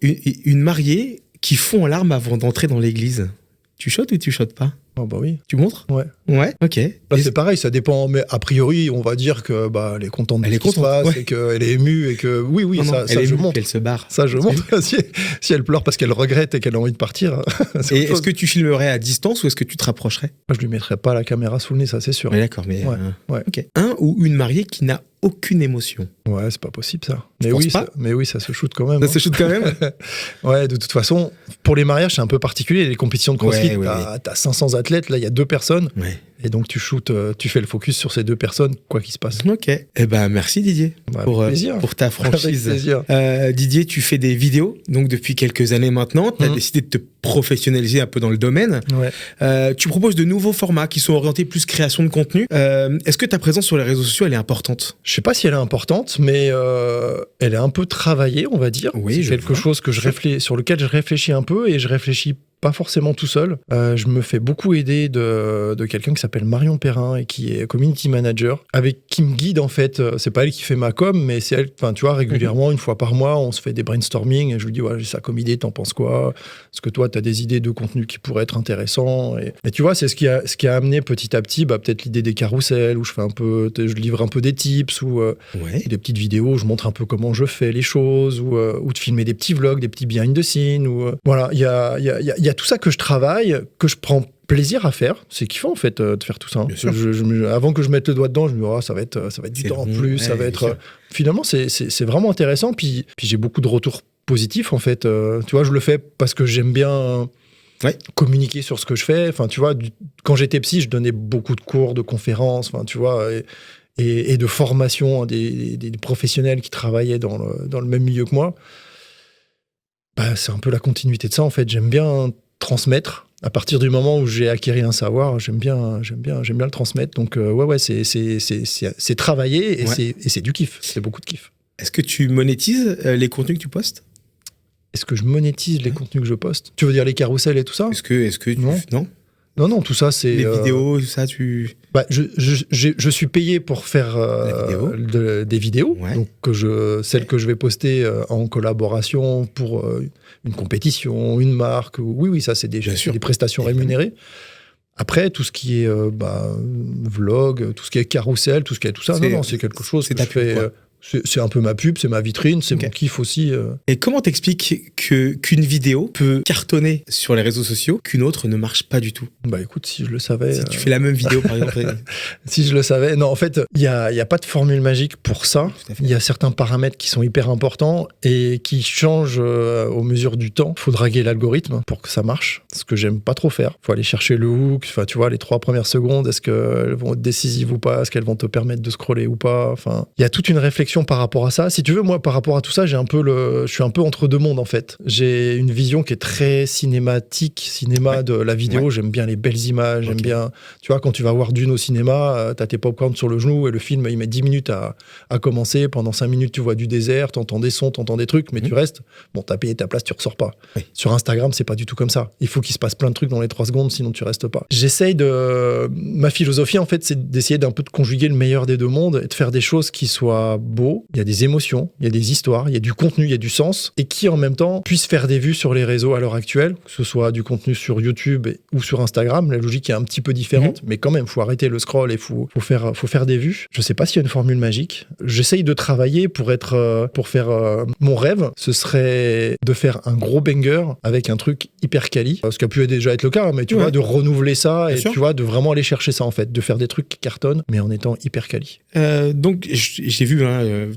Speaker 1: Une mariée qui fond en larmes avant d'entrer dans l'église. Tu shottes ou tu shottes pas?
Speaker 2: Oh bah oui.
Speaker 1: Tu montres? Ouais, ok.
Speaker 2: Là, c'est pareil, ça dépend, mais a priori, on va dire que elle est contente de ce qui se passe, et qu'elle est émue, et que je montre.
Speaker 1: Elle se barre.
Speaker 2: Ça, je montre. Si elle pleure parce qu'elle regrette et qu'elle a envie de partir.
Speaker 1: Est-ce que tu filmerais à distance ou est-ce que tu te rapprocherais?
Speaker 2: Moi, je lui mettrais pas la caméra sous le nez, ça c'est sûr.
Speaker 1: Mais d'accord, mais
Speaker 2: ouais.
Speaker 1: Ok. Un ou une mariée qui n'a aucune émotion.
Speaker 2: Ouais, c'est pas possible ça.
Speaker 1: Mais
Speaker 2: oui, ça se shoot quand même.
Speaker 1: Ça se shoot quand même.
Speaker 2: Ouais, de toute façon, pour les mariages, c'est un peu particulier. Les compétitions de CrossFit, t'as 500 athlètes, là, il y a 2 personnes. Ouais. Et donc, tu fais le focus sur ces 2 personnes, quoi qu'il se passe.
Speaker 1: Ok. Eh ben, merci Didier pour ta franchise.
Speaker 2: Avec plaisir.
Speaker 1: Didier, tu fais des vidéos, donc depuis quelques années maintenant. Tu as décidé de te professionnaliser un peu dans le domaine.
Speaker 2: Ouais.
Speaker 1: Tu proposes de nouveaux formats qui sont orientés plus création de contenu. Est-ce que ta présence sur les réseaux sociaux, elle est importante?
Speaker 2: Je sais pas si elle est importante, mais elle est un peu travaillée, on va dire.
Speaker 1: Oui,
Speaker 2: c'est quelque chose sur lequel je réfléchis un peu, et je réfléchis pas forcément tout seul. Je me fais beaucoup aider de quelqu'un qui s'appelle Marion Perrin et qui est community manager, qui me guide en fait. C'est pas elle qui fait ma com, mais c'est elle. Enfin, tu vois, régulièrement, une fois par mois, on se fait des brainstorming et je lui dis, j'ai ça comme idée, t'en penses quoi? Est-ce que toi, t'as des idées de contenu qui pourraient être intéressants? Et tu vois, c'est ce qui a amené petit à petit, peut-être l'idée des carousels où je livre un peu des tips ou des petites vidéos où je montre un peu comment je fais les choses, ou de filmer des petits vlogs, des petits behind the scenes. Voilà, il y a tout ça que je travaille, que je prends plaisir à faire. C'est kiffant en fait de faire tout ça. Avant que je mette le doigt dedans, je me dis ça va être du temps en plus, ça va être. Finalement, c'est vraiment intéressant. Puis j'ai beaucoup de retours positifs en fait. Tu vois, je le fais parce que j'aime bien communiquer sur ce que je fais. Enfin, tu vois, quand j'étais psy, je donnais beaucoup de cours, de conférences. Enfin, tu vois. Et de formation des professionnels qui travaillaient dans le même milieu que moi. C'est un peu la continuité de ça en fait. J'aime bien transmettre. À partir du moment où j'ai acquis un savoir, j'aime bien le transmettre. Donc c'est travailler et c'est du kiff. C'est beaucoup de kiff.
Speaker 1: Est-ce que tu monétises les contenus que tu postes?
Speaker 2: Est-ce que je monétise les contenus que je poste? Tu veux dire les carousels et tout ça?
Speaker 1: Est-ce que
Speaker 2: Non, tout ça c'est...
Speaker 1: Les vidéos, tout ça, tu...
Speaker 2: je suis payé pour faire des vidéos, donc celles que je vais poster en collaboration pour une compétition, une marque. Oui, ça c'est des prestations rémunérées. Après, tout ce qui est vlog, tout ce qui est carrousel, tout ce qui est tout ça, non, c'est quelque chose que je fais. C'est un peu ma pub, c'est ma vitrine, c'est mon kiff aussi.
Speaker 1: Et comment t'expliques qu'une vidéo peut cartonner sur les réseaux sociaux qu'une autre ne marche pas du tout?
Speaker 2: Bah écoute, si je le savais...
Speaker 1: Si tu fais la même vidéo, par exemple...
Speaker 2: Si je le savais... Non, en fait, il y a pas de formule magique pour ça. Il y a certains paramètres qui sont hyper importants et qui changent au mesure du temps. Il faut draguer l'algorithme pour que ça marche, ce que j'aime pas trop faire. Il faut aller chercher le hook, enfin, tu vois, les 3 premières secondes, est-ce qu'elles vont être décisives ou pas? Est-ce qu'elles vont te permettre de scroller ou pas? Enfin, il y a toute une réflexion par rapport à ça. Si tu veux, moi, par rapport à tout ça, je suis un peu entre deux mondes, en fait. J'ai une vision qui est très cinématique, de la vidéo. Ouais. J'aime bien les belles images, j'aime bien... Tu vois, quand tu vas voir Dune au cinéma, t'as tes popcorn sur le genou et le film, il met 10 minutes à commencer. Pendant 5 minutes, tu vois du désert, t'entends des sons, t'entends des trucs, mais tu restes. Bon, t'as payé ta place, tu ressors pas. Oui. Sur Instagram, c'est pas du tout comme ça. Il faut qu'il se passe plein de trucs dans les 3 secondes, sinon tu restes pas. Ma philosophie, en fait, c'est d'essayer d'un peu de conjuguer le meilleur des deux mondes et de faire des choses qui soient beaux. Il y a des émotions, il y a des histoires, il y a du contenu, il y a du sens, et qui en même temps puissent faire des vues sur les réseaux à l'heure actuelle, que ce soit du contenu sur YouTube ou sur Instagram. La logique est un petit peu différente, mais quand même, faut arrêter le scroll et faut faire des vues. Je sais pas s'il y a une formule magique. J'essaye de travailler pour faire mon rêve. Ce serait de faire un gros banger avec un truc hyper quali, ce qui a pu déjà être le cas, mais tu vois, de renouveler ça et tu vois, de vraiment aller chercher ça en fait, de faire des trucs qui cartonnent, mais en étant hyper quali.
Speaker 1: Donc j'ai vu,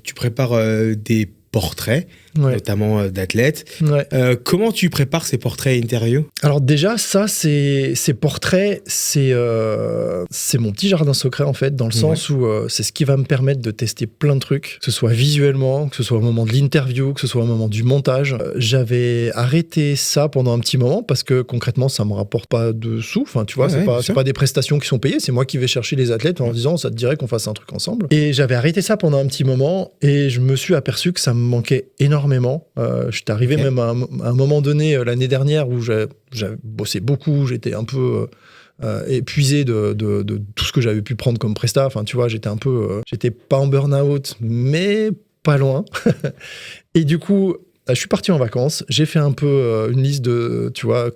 Speaker 1: tu prépares des portraits, notamment d'athlètes. Ouais. Comment tu prépares ces portraits et interviews? Alors
Speaker 2: déjà, ça, ces portraits, c'est mon petit jardin secret, en fait, dans le sens où c'est ce qui va me permettre de tester plein de trucs, que ce soit visuellement, que ce soit au moment de l'interview, que ce soit au moment du montage. J'avais arrêté ça pendant un petit moment parce que concrètement, ça me rapporte pas de sous. Enfin, tu vois, c'est pas des prestations qui sont payées, c'est moi qui vais chercher les athlètes en disant, ça te dirait qu'on fasse un truc ensemble. Et j'avais arrêté ça pendant un petit moment et je me suis aperçu que ça me manquait énormément. J'étais arrivé même à un moment donné l'année dernière où j'avais bossé beaucoup, j'étais un peu épuisé de tout ce que j'avais pu prendre comme presta. Enfin, tu vois, j'étais pas en burn-out, mais pas loin. Et du coup, je suis parti en vacances. J'ai fait un peu une liste de, tu vois,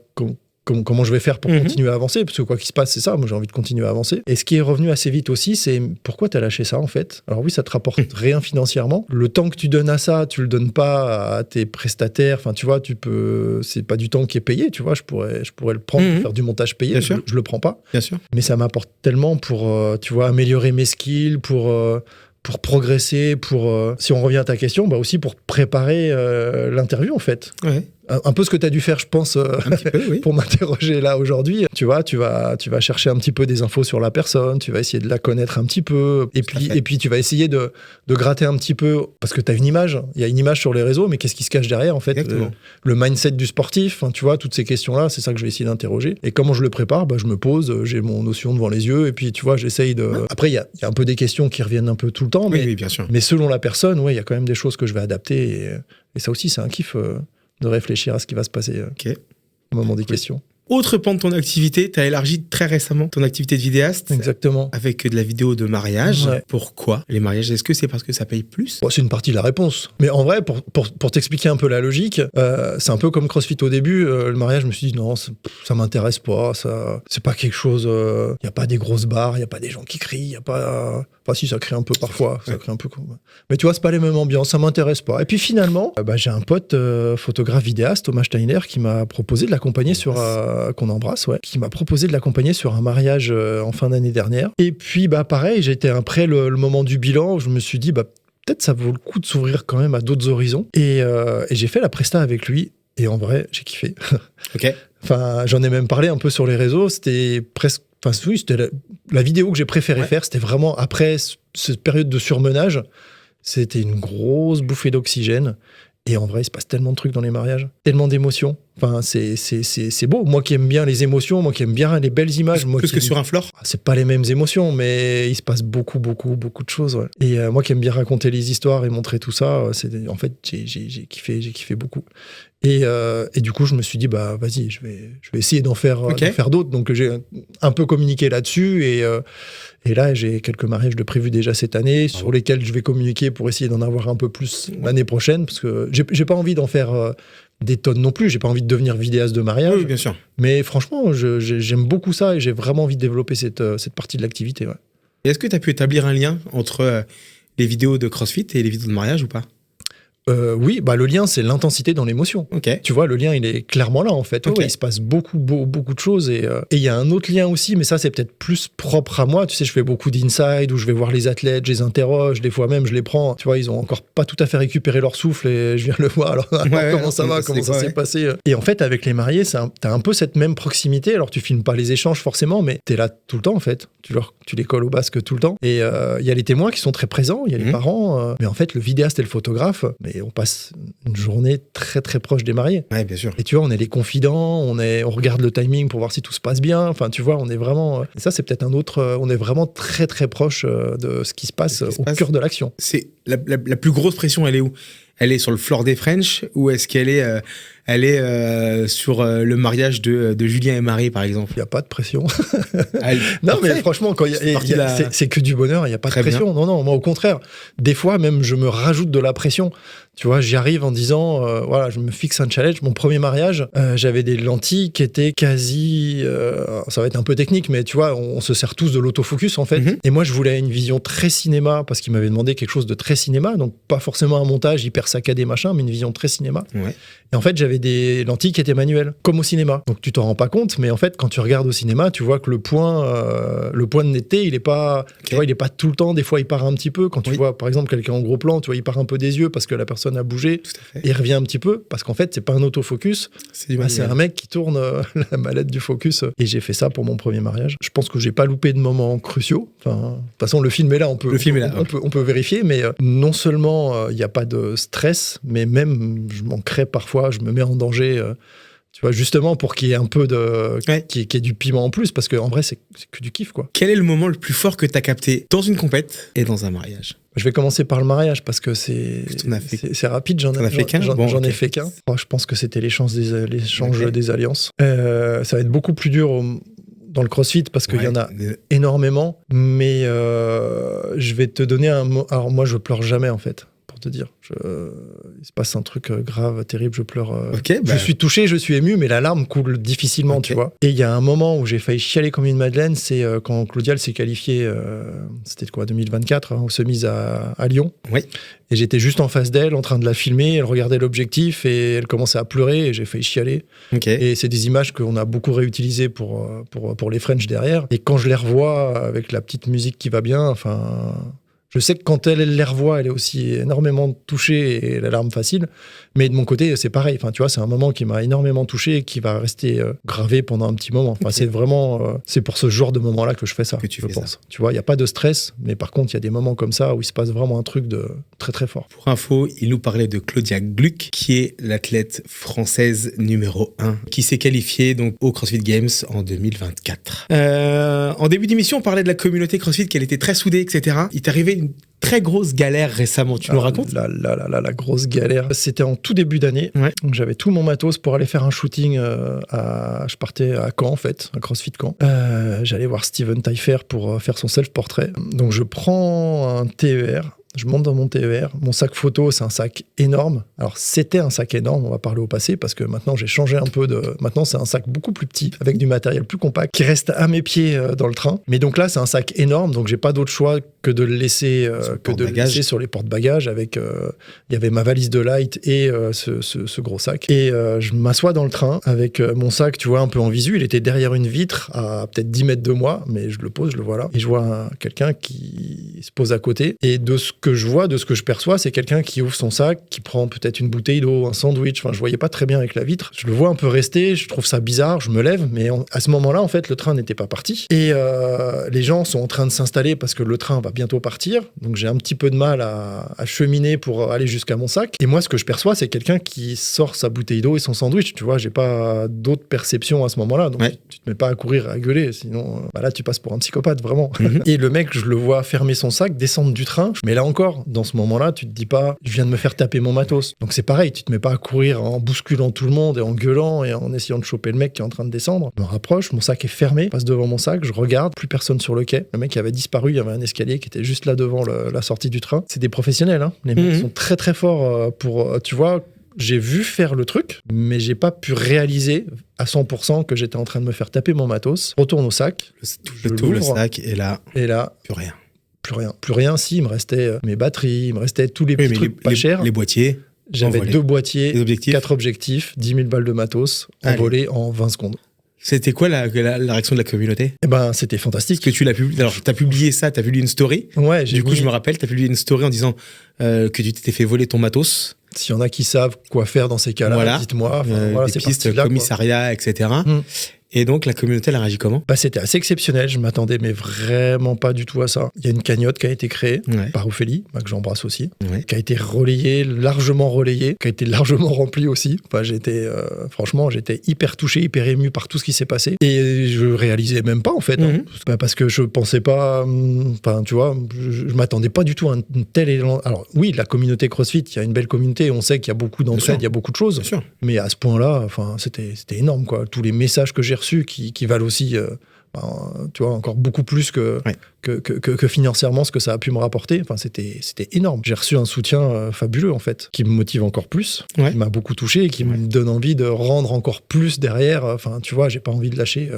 Speaker 2: comment je vais faire pour continuer à avancer, parce que quoi qu'il se passe, c'est ça, moi j'ai envie de continuer à avancer. Et ce qui est revenu assez vite aussi, c'est pourquoi t'as lâché ça en fait? Alors oui, ça te rapporte rien financièrement. Le temps que tu donnes à ça, tu le donnes pas à tes prestataires, enfin tu vois, c'est pas du temps qui est payé, tu vois, je pourrais le prendre pour faire du montage payé, je le prends pas. Bien sûr. Mais ça m'apporte tellement pour, tu vois, améliorer mes skills, pour progresser, si on revient à ta question, aussi pour préparer l'interview en fait. Ouais. Un peu ce que tu as dû faire, je pense, pour m'interroger là aujourd'hui. Tu vois, tu vas chercher un petit peu des infos sur la personne, tu vas essayer de la connaître un petit peu, et puis tu vas essayer de gratter un petit peu, parce que tu as une image, il y a une image sur les réseaux, mais qu'est-ce qui se cache derrière en fait? Le mindset du sportif, tu vois, toutes ces questions-là, c'est ça que je vais essayer d'interroger. Et comment je le prépare? Je me pose, j'ai mon notion devant les yeux, et puis tu vois, j'essaye de... Après, il y a un peu des questions qui reviennent un peu tout le temps, mais bien sûr. Mais selon la personne, il y a quand même des choses que je vais adapter, et ça aussi, c'est un kiff... de réfléchir à ce qui va se passer au moment des questions.
Speaker 1: Autre pan de ton activité, tu as élargi très récemment ton activité de vidéaste.
Speaker 2: Exactement.
Speaker 1: Avec de la vidéo de mariage. Ouais. Pourquoi les mariages? Est-ce que c'est parce que ça paye plus?
Speaker 2: C'est une partie de la réponse. Mais en vrai, pour t'expliquer un peu la logique, c'est un peu comme CrossFit au début. Le mariage, je me suis dit non, ça m'intéresse pas. C'est pas quelque chose... Il n'y a pas des grosses barres, il n'y a pas des gens qui crient, il n'y a pas... Enfin si, ça crie un peu parfois. Ça crie un peu comme... Mais tu vois, c'est pas les mêmes ambiances, ça m'intéresse pas. Et puis finalement, j'ai un pote photographe vidéaste, Thomas Steiner, qui m'a proposé de l'accompagner sur... qu'on embrasse, qui m'a proposé de l'accompagner sur un mariage en fin d'année dernière. Et puis, pareil, j'étais après le moment du bilan où je me suis dit, peut-être ça vaut le coup de s'ouvrir quand même à d'autres horizons. Et j'ai fait la presta avec lui. Et en vrai, j'ai kiffé. Ok. Enfin, j'en ai même parlé un peu sur les réseaux. C'était presque... Enfin, oui, c'était la vidéo que j'ai préféré faire. C'était vraiment après cette période de surmenage. C'était une grosse bouffée d'oxygène. Et en vrai, il se passe tellement de trucs dans les mariages, tellement d'émotions. Enfin, c'est beau. Moi qui aime bien les émotions, moi qui aime bien les belles images.
Speaker 1: Plus que sur un floor.
Speaker 2: C'est pas les mêmes émotions, mais il se passe beaucoup de choses. Ouais. Et moi qui aime bien raconter les histoires et montrer tout ça, en fait, j'ai kiffé beaucoup. Et du coup, je me suis dit, vas-y, je vais essayer d'en faire d'autres. Donc, j'ai un peu communiquer là-dessus. Et là, j'ai quelques mariages de prévus déjà cette année, sur lesquels je vais communiquer pour essayer d'en avoir un peu plus l'année prochaine, parce que j'ai pas envie d'en faire des tonnes non plus. J'ai pas envie de devenir vidéaste de mariage.
Speaker 1: Oui, bien sûr.
Speaker 2: Mais franchement, j'aime beaucoup ça et j'ai vraiment envie de développer cette partie de l'activité. Ouais.
Speaker 1: Et est-ce que tu as pu établir un lien entre les vidéos de CrossFit et les vidéos de mariage ou pas?
Speaker 2: Oui, le lien, c'est l'intensité dans l'émotion.
Speaker 1: Ok.
Speaker 2: Tu vois, le lien, il est clairement là, en fait.
Speaker 1: Ok.
Speaker 2: Ouais, il se passe beaucoup de choses. Et il y a un autre lien aussi, mais ça, c'est peut-être plus propre à moi. Tu sais, je fais beaucoup d'inside où je vais voir les athlètes, je les interroge. Des fois même, je les prends. Tu vois, ils ont encore pas tout à fait récupéré leur souffle et je viens le voir. Alors, comment ça va, comment ça s'est passé. Et en fait, avec les mariés, t'as un peu cette même proximité. Alors, tu filmes pas les échanges forcément, mais t'es là tout le temps, en fait. Tu les colles au basque tout le temps. Et il y a les témoins qui sont très présents, il y a les parents. Mais en fait, le vidéaste et le photographe, mais on passe une journée très très proche des mariés.
Speaker 1: Ouais, bien sûr.
Speaker 2: Et tu vois, on est les confidents, on regarde le timing pour voir si tout se passe bien. Enfin, tu vois, on est vraiment. Et ça, c'est peut-être un autre. On est vraiment très très proche de ce qui se passe au cœur de l'action.
Speaker 1: C'est la plus grosse pression, elle est où? Elle est sur le floor des French ou est-ce qu'elle est sur le mariage de Julien et Marie, par exemple?
Speaker 2: Il n'y a pas de pression. Non,
Speaker 1: parfait.
Speaker 2: mais franchement, c'est que du bonheur, il n'y a pas de pression.
Speaker 1: Bien.
Speaker 2: Non, moi au contraire. Des fois, même, je me rajoute de la pression. Tu vois, j'y arrive en disant, voilà, je me fixe un challenge. Mon premier mariage, j'avais des lentilles qui étaient quasi... ça va être un peu technique, mais tu vois, on se sert tous de l'autofocus, en fait. Et moi, je voulais une vision très cinéma, parce qu'il m'avait demandé quelque chose de très cinéma, donc pas forcément un montage hyper saccadé, machin, mais une vision très cinéma. Ouais. Et en fait, j'avais des lentilles qui étaient manuelles, comme au cinéma. Donc, tu t'en rends pas compte, mais en fait, quand tu regardes au cinéma, tu vois que le point de netteté, il est pas... Okay. Tu vois, il est pas tout le temps. Des fois, il part un petit peu. Quand tu vois, par exemple, quelqu'un en gros plan, tu vois, il part un peu des yeux parce que la personne a bougé et il revient un petit peu parce qu'en fait c'est pas un autofocus, c'est un mec qui tourne la mallette du focus. Et j'ai fait ça pour mon premier mariage. Je pense que j'ai pas loupé de moments cruciaux. Enfin, de toute façon le film est là, on peut vérifier, mais non seulement il n'y a pas de stress, mais même je m'en crée parfois, je me mets en danger. Tu vois, justement pour qu'il y ait un peu qu'il y ait du piment en plus, parce qu'en vrai, c'est que du kiff, quoi.
Speaker 1: Quel est le moment le plus fort que tu as capté dans une compète et dans un mariage?
Speaker 2: Je vais commencer par le mariage, parce que c'est rapide. J'en ai fait qu'un. Je pense que c'était l'échange des alliances. Ça va être beaucoup plus dur dans le CrossFit, parce qu'il y en a énormément. Mais je vais te donner un mot. Alors moi, je pleure jamais, en fait. Te dire, il se passe un truc grave, terrible, je pleure. Je suis touché, je suis ému, mais la larme coule difficilement, tu vois. Et il y a un moment où j'ai failli chialer comme une madeleine, c'est quand Claudia s'est qualifiée, c'était quoi, 2024, aux Semis à Lyon. Oui. Et j'étais juste en face d'elle, en train de la filmer, elle regardait l'objectif et elle commençait à pleurer et j'ai failli chialer. Et c'est des images qu'on a beaucoup réutilisées pour les French derrière. Et quand je les revois avec la petite musique qui va bien, enfin... Je sais que quand elle les revoit, elle est aussi énormément touchée et la larme facile. Mais de mon côté, c'est pareil. Enfin, tu vois, c'est un moment qui m'a énormément touché et qui va rester gravé pendant un petit moment. Enfin, c'est vraiment, c'est pour ce genre de moment-là que je fais ça, je pense. Tu vois, il n'y a pas de stress, mais par contre, il y a des moments comme ça où il se passe vraiment un truc de très, très fort.
Speaker 1: Pour info, il nous parlait de Claudia Gluck, qui est l'athlète française numéro 1, qui s'est qualifiée donc aux CrossFit Games en 2024. En début d'émission, on parlait de la communauté CrossFit, qu'elle était très soudée, etc. Il t'est arrivé une très grosse galère récemment, tu nous racontes?
Speaker 2: La grosse galère. C'était en tout début d'année. Ouais. Donc j'avais tout mon matos pour aller faire un shooting je partais à Caen, en fait, un CrossFit Caen. J'allais voir Steven Taillefer pour faire son self-portrait. Donc je prends un TER. Je monte dans mon TER. Mon sac photo, c'est un sac énorme. Alors, c'était un sac énorme, on va parler au passé, parce que maintenant, j'ai changé un peu de... Maintenant, c'est un sac beaucoup plus petit, avec du matériel plus compact, qui reste à mes pieds dans le train. Mais donc là, c'est un sac énorme, donc j'ai pas d'autre choix que de le laisser, sur les porte-bagages. Avec, il y avait ma valise de light et ce gros sac. Et je m'assois dans le train avec mon sac, tu vois, un peu en visu. Il était derrière une vitre, à peut-être 10 mètres de moi, mais je le pose, je le vois là. Et je vois quelqu'un qui se pose à côté. Et de ce que je vois, de ce que je perçois, c'est quelqu'un qui ouvre son sac, qui prend peut-être une bouteille d'eau, un sandwich. Enfin, je voyais pas très bien avec la vitre. Je le vois un peu rester, je trouve ça bizarre, je me lève, mais à ce moment-là, en fait, le train n'était pas parti. Et les gens sont en train de s'installer parce que le train va bientôt partir. Donc, j'ai un petit peu de mal à cheminer pour aller jusqu'à mon sac. Et moi, ce que je perçois, c'est quelqu'un qui sort sa bouteille d'eau et son sandwich. Tu vois, j'ai pas d'autres perceptions à ce moment-là. Donc, tu te mets pas à courir, à gueuler. Sinon, là, tu passes pour un psychopathe, vraiment. Et le mec, je le vois fermer son sac, descendre du train. Mais là, encore, dans ce moment-là, tu te dis pas, je viens de me faire taper mon matos. Donc c'est pareil, tu te mets pas à courir en bousculant tout le monde et en gueulant et en essayant de choper le mec qui est en train de descendre. Je me rapproche, mon sac est fermé, je passe devant mon sac, je regarde, plus personne sur le quai. Le mec avait disparu, il y avait un escalier qui était juste là devant la sortie du train. C'est des professionnels, hein. Les mecs sont très très forts pour, tu vois, j'ai vu faire le truc, mais j'ai pas pu réaliser à 100% que j'étais en train de me faire taper mon matos. Retourne au sac.
Speaker 1: Je t'ouvre le sac et là, plus rien.
Speaker 2: Plus rien. Si, il me restait mes batteries, il me restait tous les petits trucs pas chers.
Speaker 1: Les boîtiers.
Speaker 2: J'avais 2 boîtiers,
Speaker 1: les objectifs.
Speaker 2: 4 objectifs, 10 000 balles de matos, envolés en 20 secondes.
Speaker 1: C'était quoi la réaction de la communauté?
Speaker 2: Eh ben, c'était fantastique.
Speaker 1: Parce que tu l'as publié. Alors, t'as publié ça, t'as publié une story.
Speaker 2: Ouais,
Speaker 1: du coup, je me rappelle, t'as publié une story en disant que tu t'étais fait voler ton matos.
Speaker 2: S'il y en a qui savent quoi faire dans ces cas-là, voilà. Dites-moi. Voilà,
Speaker 1: des pistes, commissariat, etc. Et donc, la communauté, elle a réagi comment?
Speaker 2: C'était assez exceptionnel. Je m'attendais, mais vraiment pas du tout à ça. Il y a une cagnotte qui a été créée par Ophélie, que j'embrasse aussi, qui a été largement relayée, qui a été largement remplie aussi. Enfin, franchement, j'étais hyper touché, hyper ému par tout ce qui s'est passé. Et je réalisais même pas, en fait. Parce que je pensais pas... Enfin, tu vois, je m'attendais pas du tout à un tel élan. Alors, oui, la communauté CrossFit, il y a une belle communauté. On sait qu'il y a beaucoup d'entraide, il y a beaucoup de choses. Mais à ce point-là, enfin, c'était énorme, quoi. Tous les messages que j'ai reçus qui valent aussi, tu vois, encore beaucoup plus que financièrement ce que ça a pu me rapporter. Enfin, c'était énorme. J'ai reçu un soutien fabuleux, en fait, qui me motive encore plus, qui m'a beaucoup touché et qui me donne envie de rendre encore plus derrière. Enfin, tu vois, j'ai pas envie de lâcher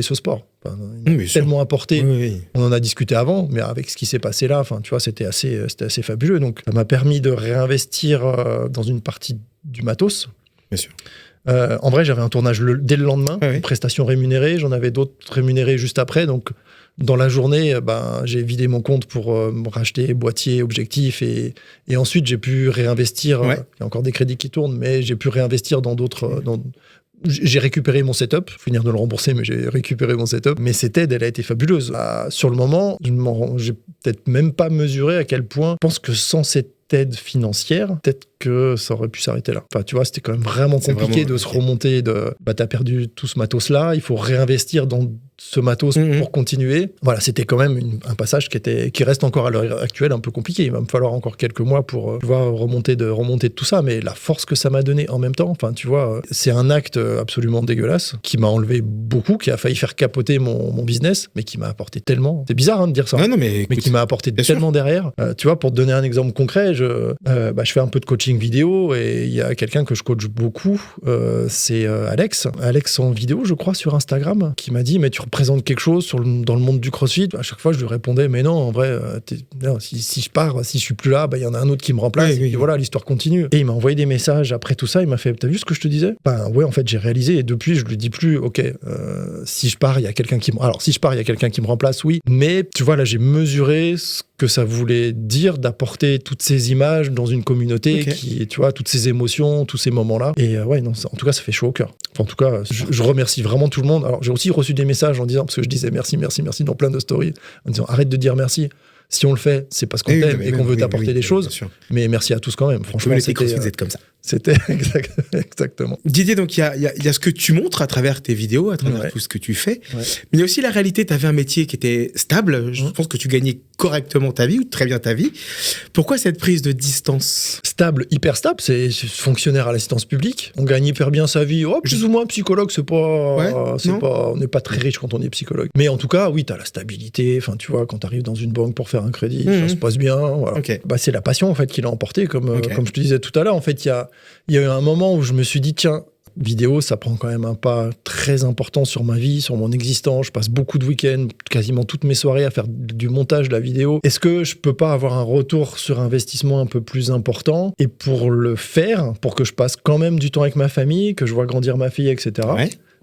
Speaker 2: ce sport. Enfin, il m'a tellement apporté. On en a discuté avant, mais avec ce qui s'est passé là, enfin, tu vois, c'était assez fabuleux. Donc, ça m'a permis de réinvestir dans une partie du matos.
Speaker 1: Bien sûr.
Speaker 2: En vrai, j'avais un tournage dès le lendemain, une prestation rémunérée. J'en avais d'autres rémunérées juste après. Donc, dans la journée, j'ai vidé mon compte pour me racheter boîtier, objectif. Et ensuite, j'ai pu réinvestir. Il y a encore des crédits qui tournent, mais j'ai pu réinvestir dans d'autres... J'ai récupéré mon setup. Faut finir de le rembourser, mais j'ai récupéré mon setup. Mais cette aide, elle a été fabuleuse. Sur le moment, j'ai peut-être même pas mesuré à quel point... Je pense que sans cette aide financière, peut-être que ça aurait pu s'arrêter là. Enfin, tu vois, c'était quand même vraiment compliqué de se remonter t'as perdu tout ce matos-là, il faut réinvestir dans ce matos pour continuer. Voilà, c'était quand même un passage qui reste encore à l'heure actuelle un peu compliqué. Il va me falloir encore quelques mois pour remonter de tout ça, mais la force que ça m'a donné en même temps, enfin, tu vois, c'est un acte absolument dégueulasse qui m'a enlevé beaucoup, qui a failli faire capoter mon business, mais qui m'a apporté tellement... C'est bizarre de dire ça,
Speaker 1: mais
Speaker 2: qui m'a apporté tellement derrière. Tu vois, pour te donner un exemple concret, je fais un peu de coaching vidéo et il y a quelqu'un que je coach beaucoup, c'est Alex en vidéo, je crois, sur Instagram, qui m'a dit, mais tu représentes quelque chose dans le monde du CrossFit. À chaque fois, je lui répondais, mais non, en vrai, si je pars, si je suis plus là, il y en a un autre qui me remplace, et voilà, l'histoire continue. Et il m'a envoyé des messages après tout ça, il m'a fait, t'as vu ce que je te disais? Ouais, en fait, j'ai réalisé, et depuis, je lui dis plus, ok, si je pars, il y a quelqu'un qui me remplace, oui, mais tu vois, là, j'ai mesuré ce que ça voulait dire d'apporter toutes ces images dans une communauté qui, tu vois, toutes ces émotions, tous ces moments-là. Et en tout cas, ça fait chaud au cœur. Enfin, en tout cas, je remercie vraiment tout le monde. Alors, j'ai aussi reçu des messages en disant, parce que je disais merci dans plein de stories, en disant arrête de dire merci. Si on le fait, c'est parce qu'on t'aime et qu'on veut t'apporter des choses. Mais merci à tous quand même. Franchement,
Speaker 1: c'était comme ça.
Speaker 2: C'était exactement.
Speaker 1: Didier, donc il y a ce que tu montres à travers tes vidéos, à travers tout ce que tu fais. Mais il y a aussi la réalité. Tu avais un métier qui était stable. Je pense que tu gagnais correctement ta vie, ou très bien ta vie. Pourquoi cette prise de distance?
Speaker 2: Stable, hyper stable. C'est fonctionnaire à l'assistance publique. On gagne hyper bien sa vie. Oh, plus ou moins psychologue, c'est pas, on n'est pas très riche quand on est psychologue. Mais en tout cas, oui, tu as la stabilité. Enfin, tu vois, quand tu arrives dans une banque pour faire un crédit, ça se passe bien. Voilà. C'est la passion en fait qui l'a emporté, comme je te disais tout à l'heure. En fait, il y a eu un moment où je me suis dit, tiens, vidéo, ça prend quand même un pas très important sur ma vie, sur mon existence. Je passe beaucoup de week-ends, quasiment toutes mes soirées à faire du montage de la vidéo. Est-ce que je peux pas avoir un retour sur investissement un peu plus important? Et pour le faire, pour que je passe quand même du temps avec ma famille, que je vois grandir ma fille, etc.,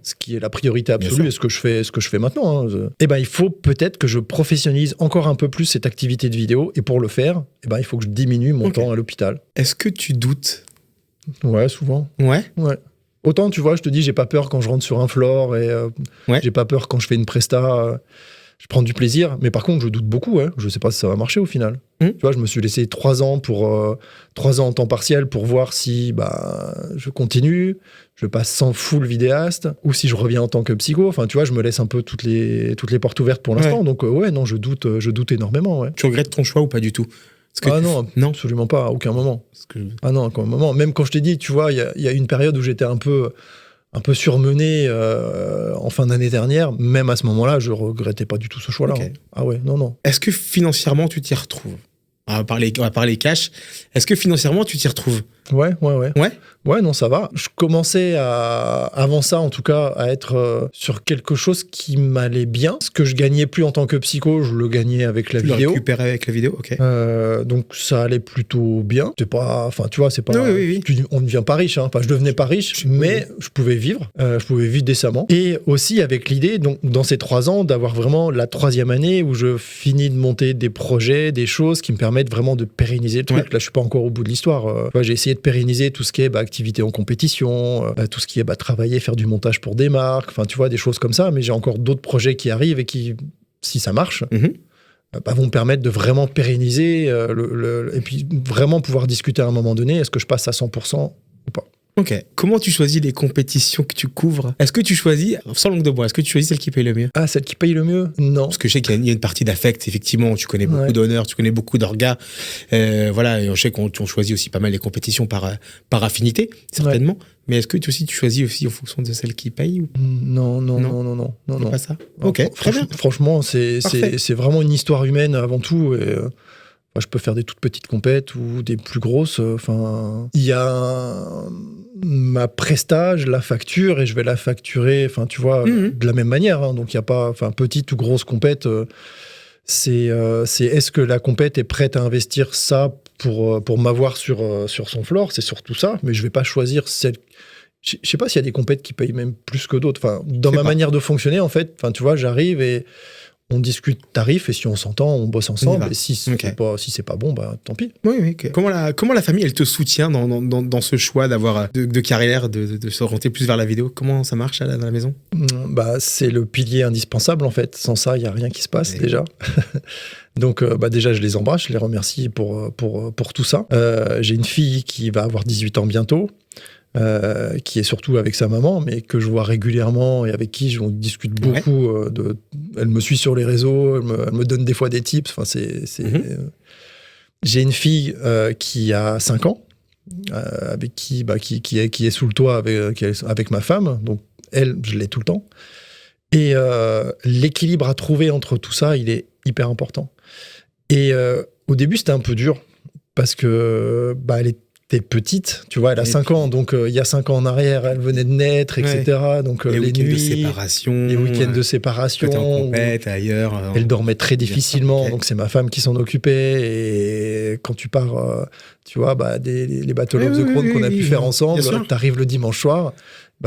Speaker 2: ce qui est la priorité absolue, et ce que je fais maintenant, il faut peut-être que je professionnalise encore un peu plus cette activité de vidéo. Et pour le faire, il faut que je diminue mon temps à l'hôpital.
Speaker 1: Est-ce que tu doutes?
Speaker 2: Ouais, souvent.
Speaker 1: Ouais.
Speaker 2: Autant, tu vois, je te dis, j'ai pas peur quand je rentre sur un floor et j'ai pas peur quand je fais une presta. Je prends du plaisir, mais par contre, je doute beaucoup. Hein. Je sais pas si ça va marcher au final. Tu vois, je me suis laissé 3 ans en temps partiel pour voir si je continue, je passe sans full vidéaste, ou si je reviens en tant que psycho. Enfin, tu vois, je me laisse un peu toutes les portes ouvertes pour l'instant. Donc, non, je doute énormément. Ouais.
Speaker 1: Tu regrettes ton choix ou pas du tout?
Speaker 2: Non, absolument pas, à aucun moment. Ah non, à aucun moment. Même quand je t'ai dit, tu vois, il y a une période où j'étais un peu surmené en fin d'année dernière. Même à ce moment-là, je regrettais pas du tout ce choix-là.
Speaker 1: Okay.
Speaker 2: Ah ouais, non.
Speaker 1: Est-ce que financièrement, tu t'y retrouves? On va parler cash. Est-ce que financièrement, tu t'y retrouves?
Speaker 2: Ouais.
Speaker 1: Ouais,
Speaker 2: non, ça va. Je commençais avant ça, en tout cas, à être sur quelque chose qui m'allait bien. Ce que je gagnais plus en tant que psycho, je le gagnais avec la vidéo.
Speaker 1: Tu le récupérais avec la vidéo, ok.
Speaker 2: Donc ça allait plutôt bien. C'est pas, enfin, tu vois, c'est pas.
Speaker 1: Oui.
Speaker 2: On ne devient pas riche. Hein. Enfin, je devenais pas riche, mais je pouvais vivre. Je pouvais vivre décemment. Et aussi avec l'idée, donc dans ces 3 ans, d'avoir vraiment la 3e année où je finis de monter des projets, des choses qui me permettent vraiment de pérenniser le truc.
Speaker 1: Ouais.
Speaker 2: Là, je suis pas encore au bout de l'histoire. J'ai essayé de pérenniser tout ce qui est activité en compétition, tout ce qui est travailler, faire du montage pour des marques, enfin tu vois, des choses comme ça, mais j'ai encore d'autres projets qui arrivent et qui, si ça marche, vont me permettre de vraiment pérenniser et puis vraiment pouvoir discuter à un moment donné, est-ce que je passe à 100% ou pas.
Speaker 1: Ok. Comment tu choisis les compétitions que tu couvres? Est-ce que tu choisis, sans langue de bois, est-ce que tu choisis celle qui paye le mieux?
Speaker 2: Ah, celle qui paye le mieux? Non.
Speaker 1: Parce que je sais qu'il y a une partie d'affect, effectivement, tu connais beaucoup d'honneur, tu connais beaucoup d'orgas. Voilà, et je sais qu'on choisit aussi pas mal les compétitions par affinité, certainement. Ouais. Mais est-ce que tu choisis aussi en fonction de celle qui paye ou...
Speaker 2: Non.
Speaker 1: Pas ça. Ok, très bien.
Speaker 2: Franchement, c'est vraiment une histoire humaine avant tout. Et, je peux faire des toutes petites compètes ou des plus grosses. Enfin, il y a ma prestage, la facture, et je vais la facturer. Enfin, tu vois, de la même manière. Hein, donc il y a pas, enfin, petite ou grosse compète. C'est est-ce que la compète est prête à investir ça pour m'avoir sur son floor? C'est surtout ça. Mais je vais pas choisir celle. Je sais pas s'il y a des compètes qui payent même plus que d'autres. Enfin, dans ma manière de fonctionner, en fait, enfin, tu vois, j'arrive et on discute tarifs, et si on s'entend, on bosse ensemble. Et si c'est pas bon, tant pis.
Speaker 1: Oui. Okay. Comment la famille, elle te soutient dans ce choix d'avoir de carrière, de s'orienter plus vers la vidéo? Comment ça marche dans la maison?
Speaker 2: C'est le pilier indispensable, en fait. Sans ça, il n'y a rien qui se passe, déjà. Donc, déjà, je les embrasse, je les remercie pour tout ça. J'ai une fille qui va avoir 18 ans bientôt. Qui est surtout avec sa maman, mais que je vois régulièrement et avec qui on discute beaucoup. Elle me suit sur les réseaux, elle me donne des fois des tips. Enfin, J'ai une fille qui a 5 ans, avec qui est sous le toit avec ma femme. Donc, elle, je l'ai tout le temps. Et l'équilibre à trouver entre tout ça, il est hyper important. Et au début, c'était un peu dur parce que elle était petite, tu vois, elle a 5 ans, donc il y a 5 ans en arrière, elle venait de naître, etc. Donc les nuits, les week-ends de séparation,
Speaker 1: en compète, ailleurs.
Speaker 2: Elle dormait très difficilement, donc c'est ma femme qui s'en occupait. Et quand tu pars, tu vois, les Battle of the Crown qu'on a pu faire ensemble, t'arrives le dimanche soir,